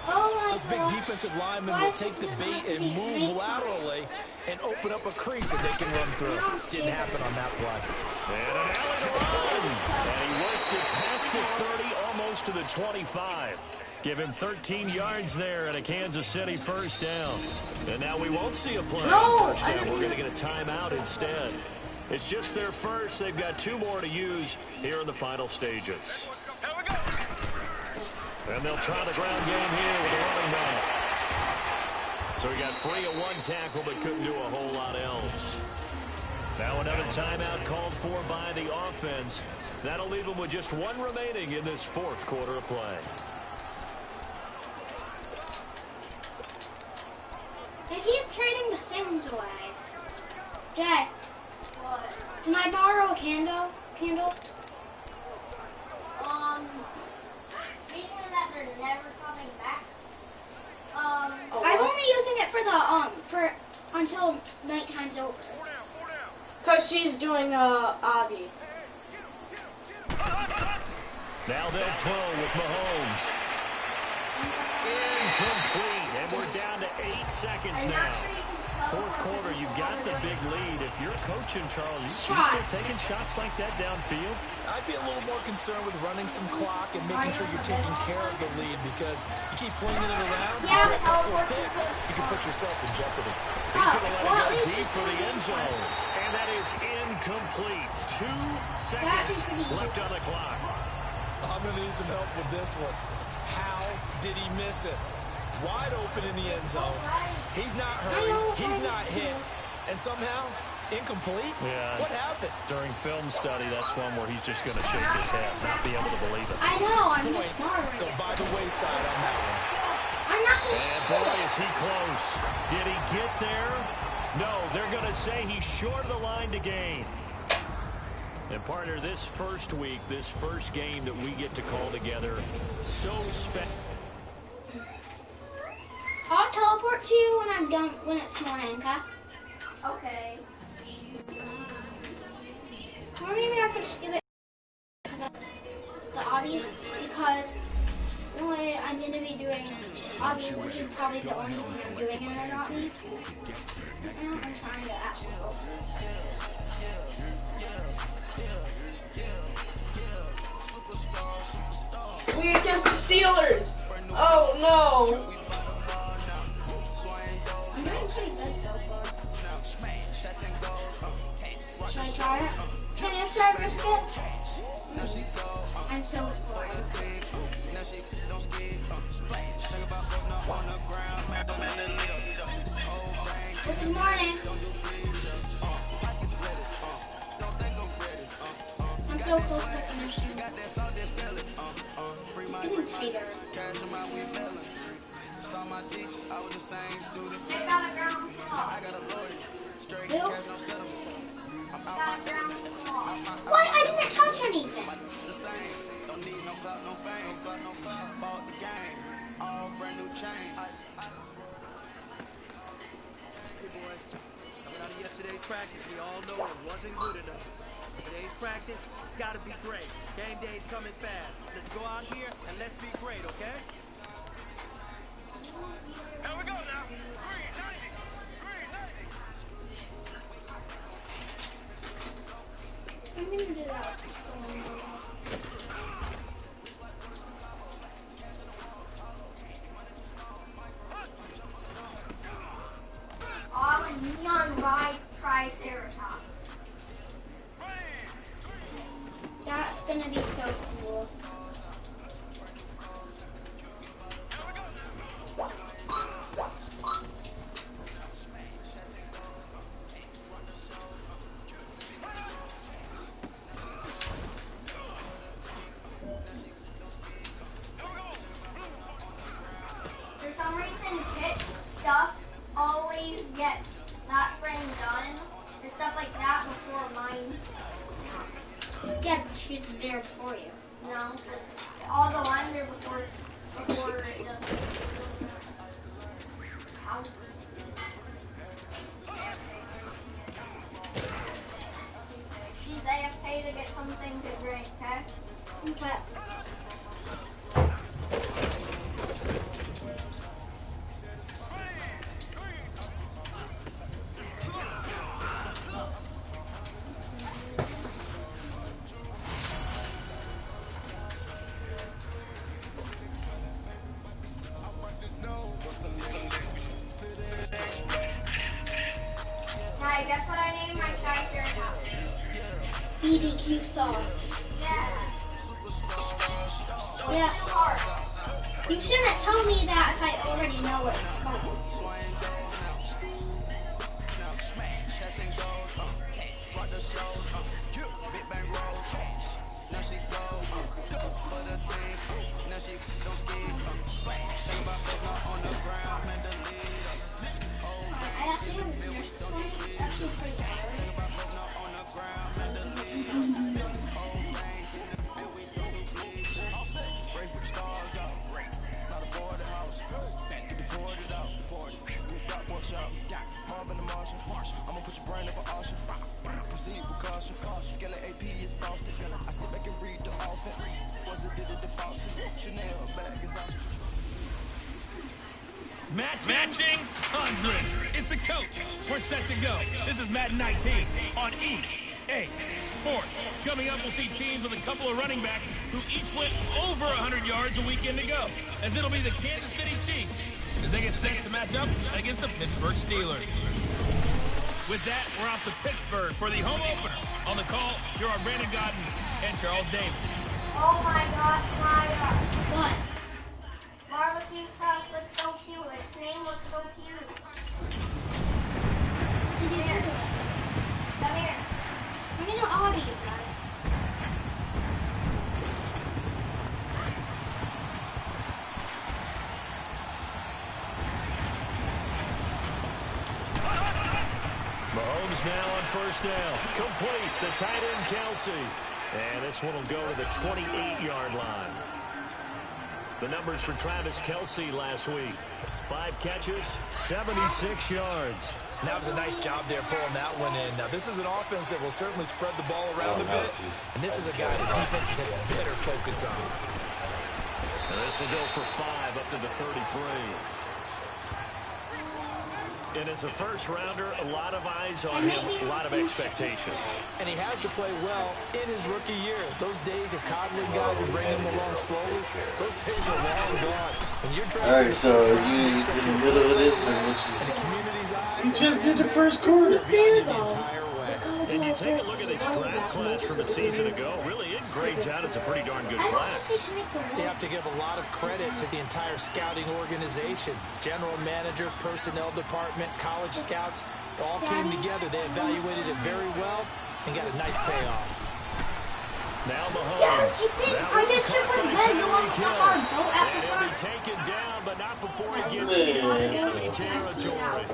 Speaker 8: those big defensive linemen will take the bait and move laterally and open up a crease that they can run through. Didn't happen on that play.
Speaker 7: And an alley to run. And he works it past the 30, almost to the 25. Give him 13 yards there and a Kansas City first down. And now we won't see a play on first down. We're going to get a timeout instead. It's just their first. They've got 2 more to use here in the final stages. And they'll try the ground game here with a running back. So he got free of 1 tackle but couldn't do a whole lot else. Now another timeout called for by the offense. That'll leave them with just 1 remaining in this 4th quarter of play.
Speaker 1: They keep trading the things away. Jay. What? Can I borrow a candle? Speaking of that, they're never coming back. I'm only using it for the until nighttime's over.
Speaker 3: Cause she's doing obby.
Speaker 7: Now they'll throw with Mahomes. Incomplete, and we're down to 8 seconds now. 4th quarter, you've got the big lead. If you're coaching, Charles, you still taking shots like that downfield?
Speaker 8: I'd be a little more concerned with running some clock and making sure you're taking care of the lead because you keep flinging it around, you get a couple of picks, you can put yourself in jeopardy.
Speaker 7: He's going to let it go deep for the end zone. And that is incomplete. 2 seconds left on the clock.
Speaker 8: I'm going to need some help with this one. How did he miss it? Wide open in the end zone. He's not hurried. He's not hit. And somehow, Incomplete?
Speaker 7: Yeah.
Speaker 8: What happened?
Speaker 7: During film study, that's one where he's just going to shake his head, not be able to believe it.
Speaker 3: I know, I'm just
Speaker 8: Points
Speaker 3: bothering.
Speaker 8: go by the wayside on that one.
Speaker 3: I'm not going to
Speaker 7: And
Speaker 3: score
Speaker 7: boy,
Speaker 3: it.
Speaker 7: is he close. Did he get there? No, they're going to say he's short of the line to gain. And partner, this first week, this first game that we get to call together, so special.
Speaker 3: I'll teleport to you when I'm done, when it's morning, okay?
Speaker 1: Okay.
Speaker 3: Or maybe I could just give it the Audis, because the way I'm going to be doing Audis, this is probably the only thing I'm doing in an Audi. And I'm trying to actually focus.
Speaker 4: We against the Steelers. Oh no.
Speaker 3: I'm doing pretty good so far. Should I try it? Can you start brisket? I'm so bored. Good morning. I'm so close to finishing. It's getting tighter.
Speaker 1: They got a ground claw.
Speaker 3: Who?
Speaker 1: Got a ground claw.
Speaker 3: What? I didn't touch anything.
Speaker 9: Coming out of yesterday's practice, we all know it wasn't good enough. Today's practice, it's got to be great. Game day's coming fast. Let's go out here and let's be great, okay?
Speaker 10: Here we go now. 390. 390.
Speaker 3: I'm gonna do that.
Speaker 1: All a neon ride triceratops.
Speaker 3: That's gonna be so cool.
Speaker 1: For some reason, pit stuff always gets that spring done and stuff like that before mine.
Speaker 3: Yeah, but she's there before you.
Speaker 1: No, because all the lines are before it does. Ow. She's AFK to get something to drink, okay?
Speaker 3: Okay.
Speaker 1: Hey, guess what I named my triceratops?
Speaker 3: BBQ sauce.
Speaker 1: Yeah.
Speaker 3: Yeah.
Speaker 1: Too hard.
Speaker 3: You shouldn't tell me that if I already know what it's called. I actually haven't finished this one. It's actually pretty hard.
Speaker 6: Matching hundreds. It's the coach. We're set to go. This is Madden 19 on EA Sports. Coming up, we'll see teams with a couple of running backs who each went over 100 yards a weekend ago, as it'll be the Kansas City Chiefs as they get set to match up against the Pittsburgh Steelers. With that, we're off to Pittsburgh for the home opener. On the call, here are Brandon Godden and Charles Davis.
Speaker 1: Oh my gosh, my
Speaker 3: What?
Speaker 1: barbecue sauce looks so cute. Its name looks so cute.
Speaker 3: Did you do it?
Speaker 1: Come here. I'm in an obby, right?
Speaker 7: Mahomes now on first down. Complete. The tight end, Kelsey. And this one will go to the 28-yard line. The numbers for Travis Kelsey last week. 5 catches, 76 yards.
Speaker 8: That was a nice job there pulling that one in. Now, this is an offense that will certainly spread the ball around a bit. And this is a guy that defenses have better focus on.
Speaker 7: And this will go for 5 up to the 33. And as a first-rounder, a lot of eyes on him, a lot of expectations.
Speaker 8: And he has to play well in his rookie year. Those days of coddling guys and bringing them along slowly, those days are long gone. When you're
Speaker 2: All right, so are you in the middle of this?
Speaker 8: And the community's eyes,
Speaker 2: you just did the first quarter.
Speaker 8: the entire way.
Speaker 7: And you take a look at this draft class from a season ago, really it grades out as a pretty darn good class.
Speaker 8: They have to give a lot of credit to the entire scouting organization. General manager, personnel department, college scouts, all came together. They evaluated it very well and got a nice payoff.
Speaker 7: Now Mahomes.
Speaker 1: I did shit for the bed. You want to stop our boat at the
Speaker 7: And he'll be
Speaker 1: front?
Speaker 7: taken down, but not before he gets into enemy territory.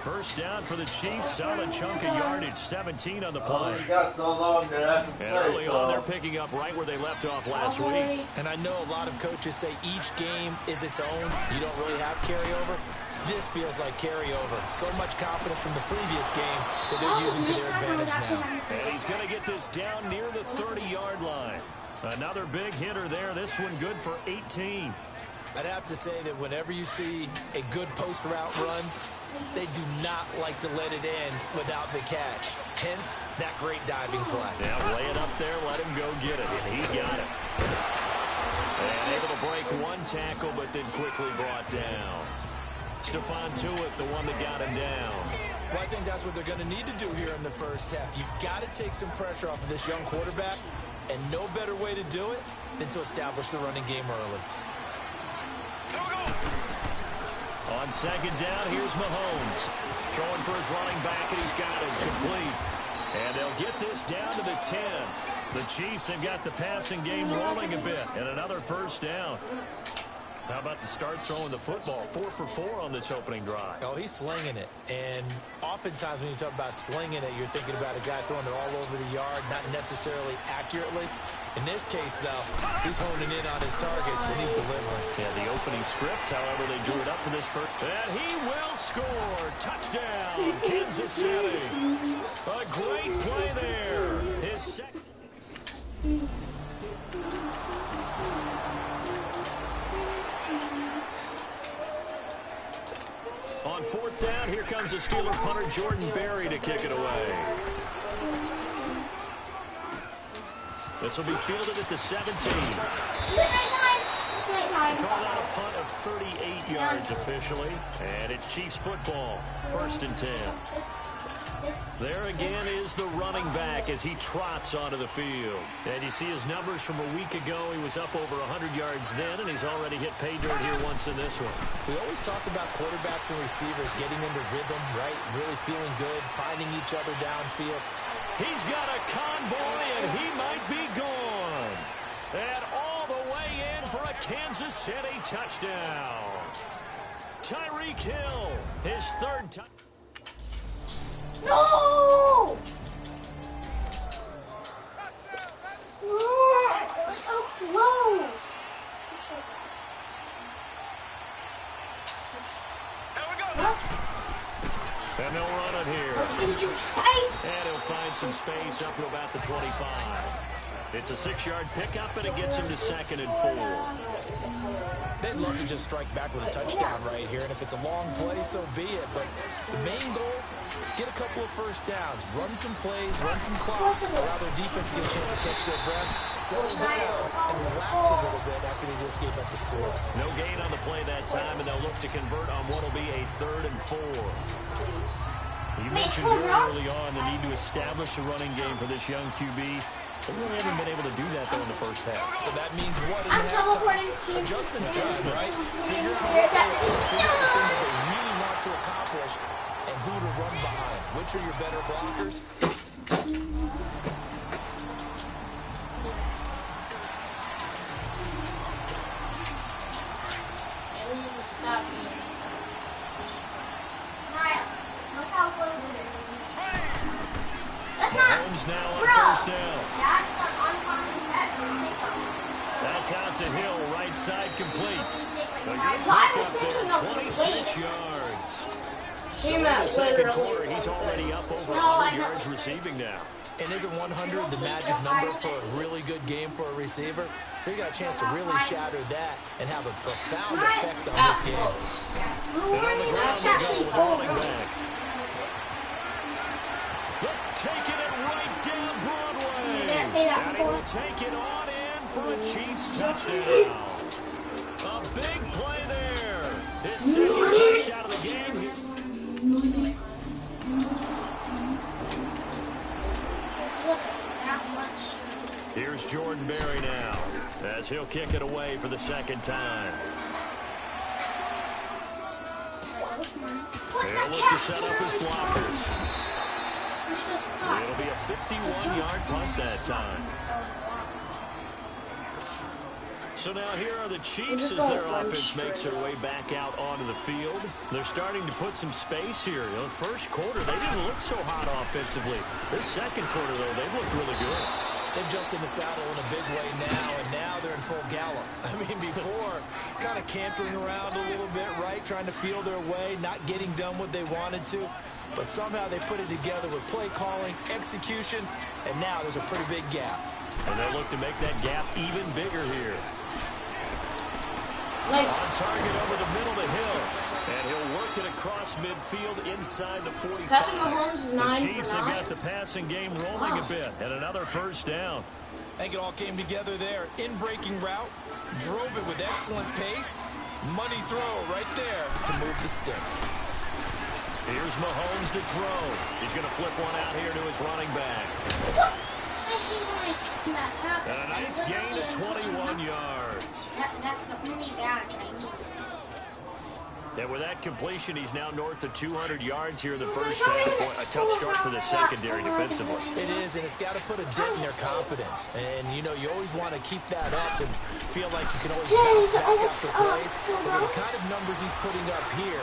Speaker 7: First down for the Chiefs. Solid chunk of yardage. 17 on the play.
Speaker 2: Got so long that I can
Speaker 7: And
Speaker 2: play,
Speaker 7: early on, they're picking up right where they left off last week.
Speaker 8: And I know a lot of coaches say each game is its own. You don't really have carryover. This feels like carryover. So much confidence from the previous game that they're using to their advantage now.
Speaker 7: And he's going to get this down near the 30-yard line. Another big hitter there. This one good for 18.
Speaker 8: I'd have to say that whenever you see a good post route run, they do not like to let it end without the catch. Hence, that great diving play.
Speaker 7: Now lay it up there, let him go get it. And he got it. And able to break one tackle, but then quickly brought down. Stephon Tuitt, the one that got him down.
Speaker 8: Well, I think that's what they're going to need to do here in the first half. You've got to take some pressure off of this young quarterback, and no better way to do it than to establish the running game early.
Speaker 7: On second down, here's Mahomes. Throwing for his running back, and he's got it complete. And they'll get this down to the 10. The Chiefs have got the passing game rolling a bit. And another first down. How about the start throwing the football? 4 for 4 on this opening drive.
Speaker 8: Oh, he's slinging it. And oftentimes when you talk about slinging it, you're thinking about a guy throwing it all over the yard, not necessarily accurately. In this case, though, he's honing in on his targets, and he's delivering.
Speaker 7: Yeah, the opening script, however, they drew it up for this first. And he will score. Touchdown, Kansas City. A great play there. His second. On fourth down, here comes the Steeler punter Jordan Berry to kick it away. This will be fielded at the 17. Called out a punt of 38 yards officially. And it's Chiefs football. 1st and 10. There again is the running back as he trots onto the field. And you see his numbers from a week ago. He was up over 100 yards then, and he's already hit pay dirt here once in this one.
Speaker 8: We always talk about quarterbacks and receivers getting into rhythm, right? Really feeling good, finding each other downfield.
Speaker 7: He's got a convoy, and he might be gone. And all the way in for a Kansas City touchdown. Tyreek Hill, his 3rd touchdown.
Speaker 1: No! We're so close.
Speaker 7: And they'll run it here.
Speaker 1: What did you say?
Speaker 7: And he'll find some space up to about the 25. It's a 6-yard pickup, and it gets him to 2nd and 4.
Speaker 8: They'd love to just strike back with a touchdown right here, and if it's a long play, so be it. But the main goal, get a couple of first downs, run some plays, run some clock, allow their defense to get a chance to catch their breath, settle down, and relax a little bit after they just gave up the score.
Speaker 7: No gain on the play that time, and they'll look to convert on what will be a 3rd and 4. You mentioned very early on the need to establish a running game for this young QB. They really haven't been able to do that, though, in the first half.
Speaker 8: So that means what in halftime? Adjustments, right? Figure out what they are, figure out the things that they really want to accomplish, and who to run behind. Which are your better blockers?
Speaker 3: we need to stop being so.
Speaker 1: Niall, look how close it is. That's
Speaker 7: Mahomes now on
Speaker 1: bro.
Speaker 7: first down.
Speaker 1: That's the oncoming pass.
Speaker 7: That's out to Hill, right side complete. A good
Speaker 1: I was
Speaker 7: pickup
Speaker 1: thinking
Speaker 7: there,
Speaker 1: of
Speaker 7: 26 yards. So
Speaker 3: He
Speaker 7: in the
Speaker 3: meant
Speaker 7: second
Speaker 3: literally.
Speaker 7: quarter, he's already up over
Speaker 1: No,
Speaker 7: 100
Speaker 1: I know.
Speaker 7: yards receiving now.
Speaker 8: And isn't 100 the magic number for a really good game for a receiver? So you got a chance to really shatter that and have a profound effect on this game.
Speaker 7: And on the ground they go with a running back. Look, taking it right down Broadway.
Speaker 1: You didn't say that
Speaker 7: And he
Speaker 1: before.
Speaker 7: will take it on in for a Chiefs touchdown. A big play there. His second touchdown of the game. Here's Jordan Berry now, as he'll kick it away for the second time. He'll look to set up his blockers. It'll be a 51-yard punt that time. So now here are the Chiefs as their offense makes their way back out onto the field. They're starting to put some space here. You know, the first quarter, they didn't look so hot offensively. This second quarter, though, they've looked really good.
Speaker 8: They've jumped in the saddle in a big way now, and now they're in full gallop. I mean, before, kind of cantering around a little bit, right? Trying to feel their way, not getting done what they wanted to. But somehow they put it together with play calling, execution, and now there's a pretty big gap.
Speaker 7: And they'll look to make that gap even bigger here.
Speaker 3: Nice.
Speaker 7: On target over the middle to Hill. And he'll work it across midfield inside the 45.
Speaker 3: Patrick Mahomes is 9
Speaker 7: the
Speaker 3: for
Speaker 7: Chiefs have
Speaker 3: 9.
Speaker 7: got the passing game rolling a bit. And another first down.
Speaker 8: I think it all came together there. In-breaking route, drove it with excellent pace. Money throw right there to move the sticks.
Speaker 7: Here's Mahomes to throw. He's going to flip one out here to his running back. And a nice gain of 21 yards.
Speaker 1: That's the only badge I need.
Speaker 7: And with that completion, he's now north of 200 yards here in the first half. Boy, a tough start for the secondary defensively.
Speaker 8: It is, and it's got to put a dent in their confidence. And, you know, you always want to keep that up and feel like you can always bounce back after plays. But with the kind of numbers he's putting up here,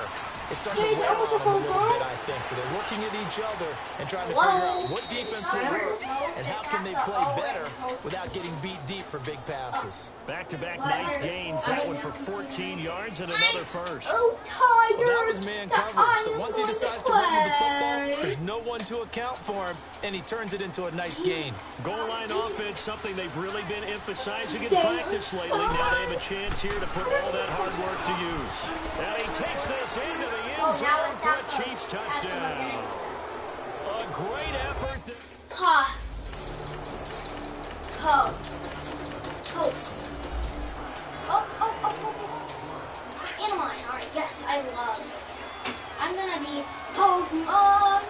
Speaker 8: it's going to wear on them a little bit, I think. So they're looking at each other and trying to figure out what defense will work and how can they play better without getting beat deep for big passes.
Speaker 7: Back-to-back nice gains. That one for 14 yards and another first.
Speaker 3: Oh, Tiger.
Speaker 8: Well, that was man coverage. So once he decides to run with the football, there's no one to account for him, and he turns it into a nice gain.
Speaker 7: Goal line offense, something they've really been emphasizing in practice lately. Now they have a chance here to put all that hard work to use. And he takes this into the end zone for a Chiefs touchdown. A great effort.
Speaker 1: Post. Animine. Alright, yes, I love it. I'm gonna be Pokemon.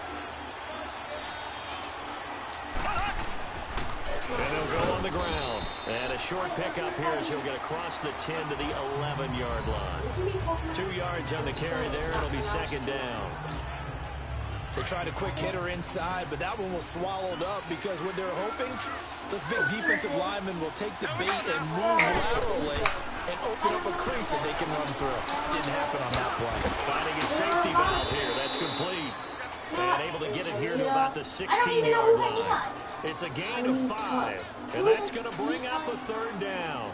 Speaker 7: And he'll go on the ground. And a short pickup here as he'll get across the 10 to the 11-yard line. 2 yards on the carry there. It'll be second down.
Speaker 8: They tried a quick hitter inside, but that one was swallowed up because what they're hoping, those big defensive linemen will take the bait and move laterally and open up a crease that they can run through. Didn't happen on that play.
Speaker 7: Finding his safety valve here. That's complete. And able to get it here to about the 16-yard line. It's a gain of 5. And that's going to bring up a third down.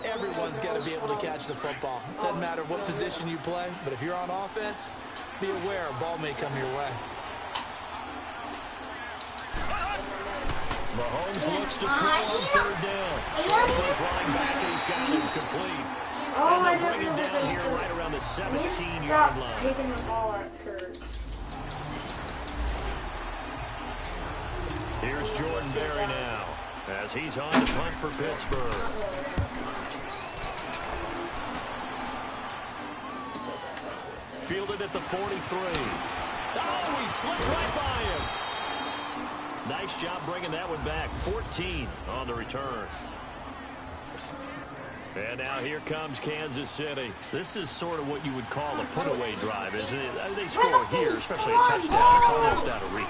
Speaker 8: Everyone's got to be able to catch the football. Doesn't matter what position you play, but if you're on offense, be aware a ball may come your way.
Speaker 7: Mahomes looks to throw on third down. First running back, and he's got it complete. And they'll bring him down here right around the 17-yard line.
Speaker 3: Taking the ball at third.
Speaker 7: Here's Jordan Berry now, as he's on to punt for Pittsburgh. Fielded at the 43. Oh, he slipped right by him. Nice job bringing that one back. 14 on the return. And now here comes Kansas City. This is sort of what you would call a put-away drive, isn't it? They score here, especially a touchdown. It's almost out of reach.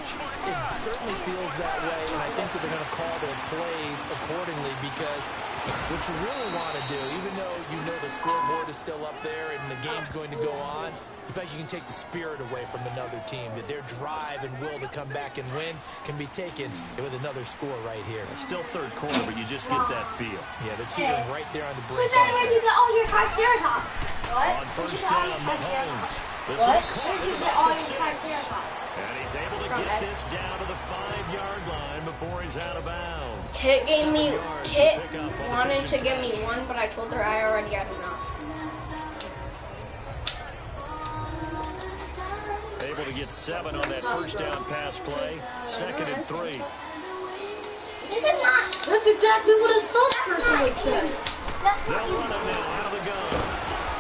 Speaker 8: It certainly feels that way, and I think that they're going to call their plays accordingly because what you really want to do, even though you know the scoreboard is still up there and the game's going to go on, in fact, you can take the spirit away from another team, that their drive and will to come back and win can be taken with another score right here.
Speaker 7: Still third quarter, but you just get that feel.
Speaker 8: Yeah, they're teetering right there on the brink.
Speaker 1: So then where do you get all your Triceratops? What?
Speaker 7: On first down, Mahomes.
Speaker 1: What? Where do you get all your Triceratops?
Speaker 7: And he's able to get this down to the 5-yard line before he's out of bounds.
Speaker 3: Kit wanted to give me one, but I told her I already had enough.
Speaker 7: Able to get 7 on that first down pass play. 2nd and 3.
Speaker 1: This is not.
Speaker 3: That's exactly what a salesperson would say.
Speaker 7: They'll run it now out of the gun.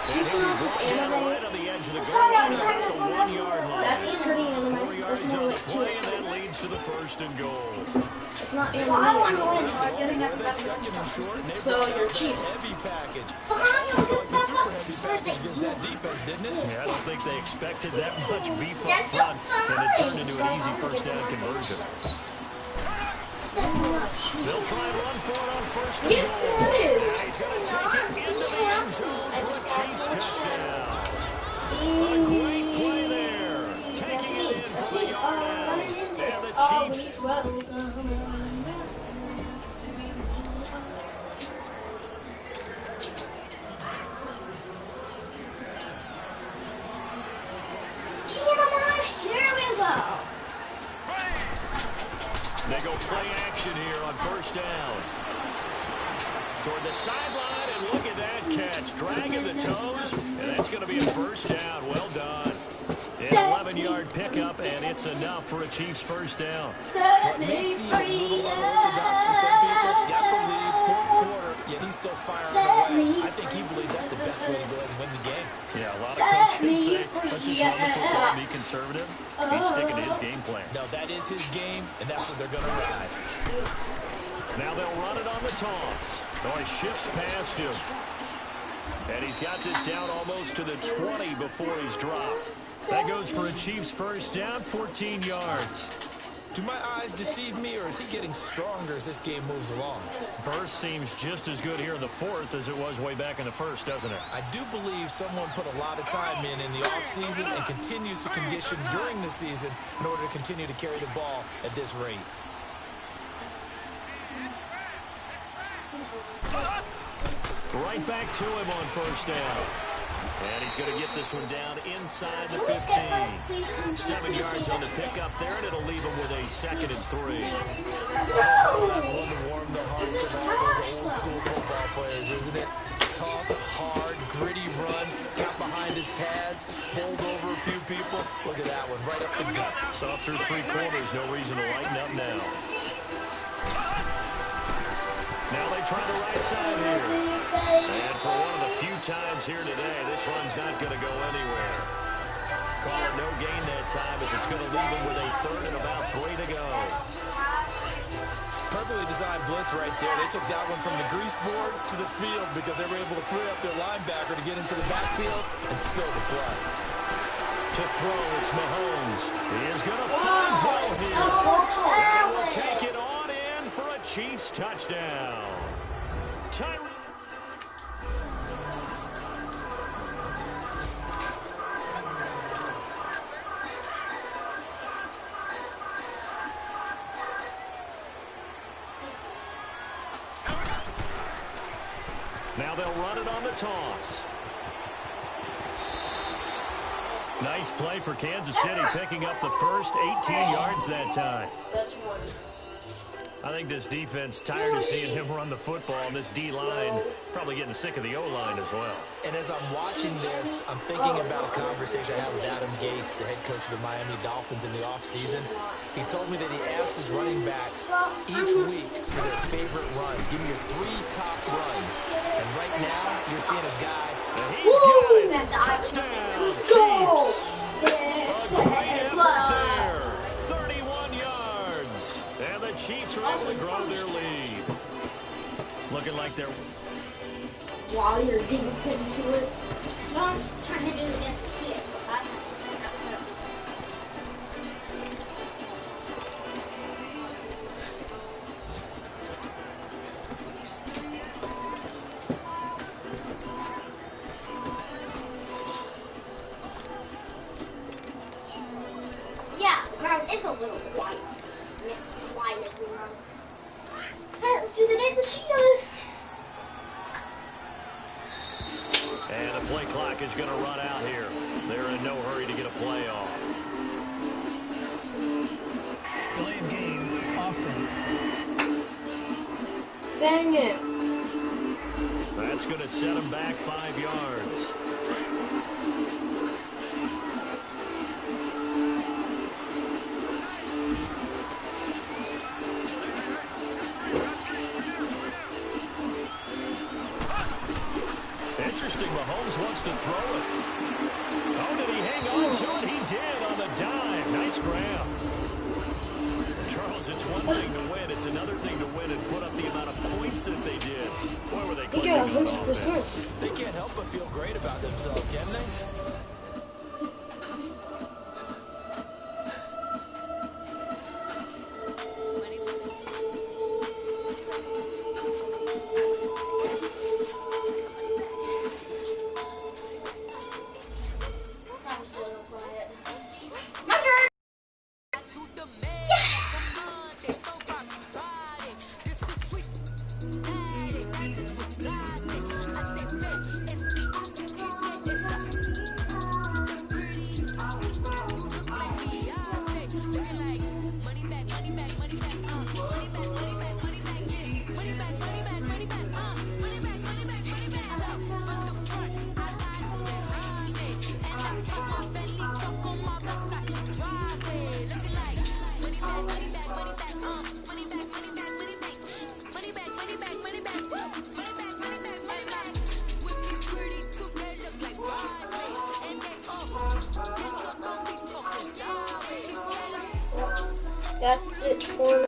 Speaker 7: And he'll be brought down right on the edge of the goal
Speaker 1: Sorry,
Speaker 7: line
Speaker 1: I'm trying
Speaker 7: at
Speaker 1: to
Speaker 7: the
Speaker 1: pull
Speaker 7: 1-yard line.
Speaker 3: That's pretty anime.
Speaker 7: 4 yards on the play, and that leads to the 1st and goal.
Speaker 3: It's not
Speaker 1: Well, I want
Speaker 3: anime.
Speaker 1: to win, so I'm giving up the
Speaker 8: They're
Speaker 1: best
Speaker 8: second and short, and they
Speaker 3: So
Speaker 8: brought
Speaker 3: you're
Speaker 8: out
Speaker 3: cheap.
Speaker 8: that heavy package.
Speaker 1: But how do you
Speaker 8: Looks
Speaker 1: get
Speaker 8: like the
Speaker 1: that
Speaker 8: super
Speaker 1: up?
Speaker 8: heavy package against that defense, didn't it?
Speaker 7: Yeah, I don't think they expected that much beef up
Speaker 1: That's so
Speaker 7: front, and it turned
Speaker 1: fine.
Speaker 7: into an easy first down conversion.
Speaker 1: That's not cheap.
Speaker 7: They'll try and run for it on 1st and
Speaker 3: Yes,
Speaker 7: goal.
Speaker 3: it is.
Speaker 7: He's going to take it into the end zone for a Chiefs touchdown. A great play there. Taking it in for the yard out. And the Chiefs.
Speaker 1: Here we go.
Speaker 7: They go play action here on 1st down. Toward the sideline, and look at that catch. Dragging the toes, and that's going to be a 1st down. Well done. An 11-yard pickup, and it's enough for a Chiefs 1st down.
Speaker 1: Set
Speaker 8: May
Speaker 1: me
Speaker 8: seem a
Speaker 1: free.
Speaker 8: little unorthodox to some people. Got the lead, 4th quarter, yet he's still firing away. I think he believes that's the best way to go ahead and win the game.
Speaker 7: Yeah, a lot of coaches say, let's just run the football and be conservative. He's sticking to his game plan.
Speaker 8: No, that is his game, and that's what they're going to ride.
Speaker 7: Now they'll run it on the toss. Oh, he shifts past him. And he's got this down almost to the 20 before he's dropped. That goes for a Chiefs 1st down, 14 yards.
Speaker 8: Do my eyes deceive me, or is he getting stronger as this game moves along?
Speaker 7: Burst seems just as good here in the 4th as it was way back in the 1st, doesn't it?
Speaker 8: I do believe someone put a lot of time in the offseason and continues to condition during the season in order to continue to carry the ball at this rate.
Speaker 7: Right back to him on 1st down. And he's going to get this one down inside the 15. 7 yards on the pickup there, and it'll leave him with a 2nd and 3.
Speaker 8: That's one to warm the hearts of all those old school football players, isn't it? Tough, hard, gritty run, got behind his pads, bowled over a few people. Look at that one, right up the gut.
Speaker 7: Saw through 3 quarters, no reason to lighten up now. Now they try the right side here. And for one of the few times here today, this run's not going to go anywhere. Call it no gain that time as it's going to leave him with a 3rd and about 3 to go.
Speaker 8: Perfectly designed blitz right there. They took that one from the grease board to the field because they were able to free up their linebacker to get into the backfield and spill the blood.
Speaker 7: To throw, it's Mahomes. He is going to find Hill here. And will take it on in for a Chiefs touchdown. Now they'll run it on the toss. Nice play for Kansas City, picking up the first 18 yards that time.
Speaker 3: That's one.
Speaker 7: I think this defense tired of seeing him run the football, and this D-line probably getting sick of the O-line as well.
Speaker 8: And as I'm watching this, I'm thinking about a conversation I had with Adam Gase, the head coach of the Miami Dolphins in the offseason. He told me that he asked his running backs each week for their favorite runs. Give me your 3 top runs. And right now, you're seeing a guy.
Speaker 7: And he's got it. Touchdown, Chiefs.
Speaker 1: Yes.
Speaker 7: A great effort there. 31 yards. And the Chiefs are able to grow their lead. Looking like they're
Speaker 3: while you're deep into it.
Speaker 1: No, I'm just trying to do it against the Chiefs. Yeah, the ground is a little quiet. Miss Quiet as we run. Alright, let's do the name of the Cheetos.
Speaker 7: And the play clock is going to run out here. They're in no hurry to get a play off.
Speaker 11: Delay of game, offense.
Speaker 3: Dang it.
Speaker 7: That's going to set them back 5 yards. Interesting, Mahomes wants to throw it. Oh, did he hang on to it? He did on the dime. Nice grab. Charles, it's one thing to win. It's another thing to win and put up the amount of points that they did. Boy, were they
Speaker 3: They got 100%.
Speaker 8: They can't help but feel great about themselves, can they?
Speaker 1: That was a little quiet. My turn!
Speaker 3: That's it for now.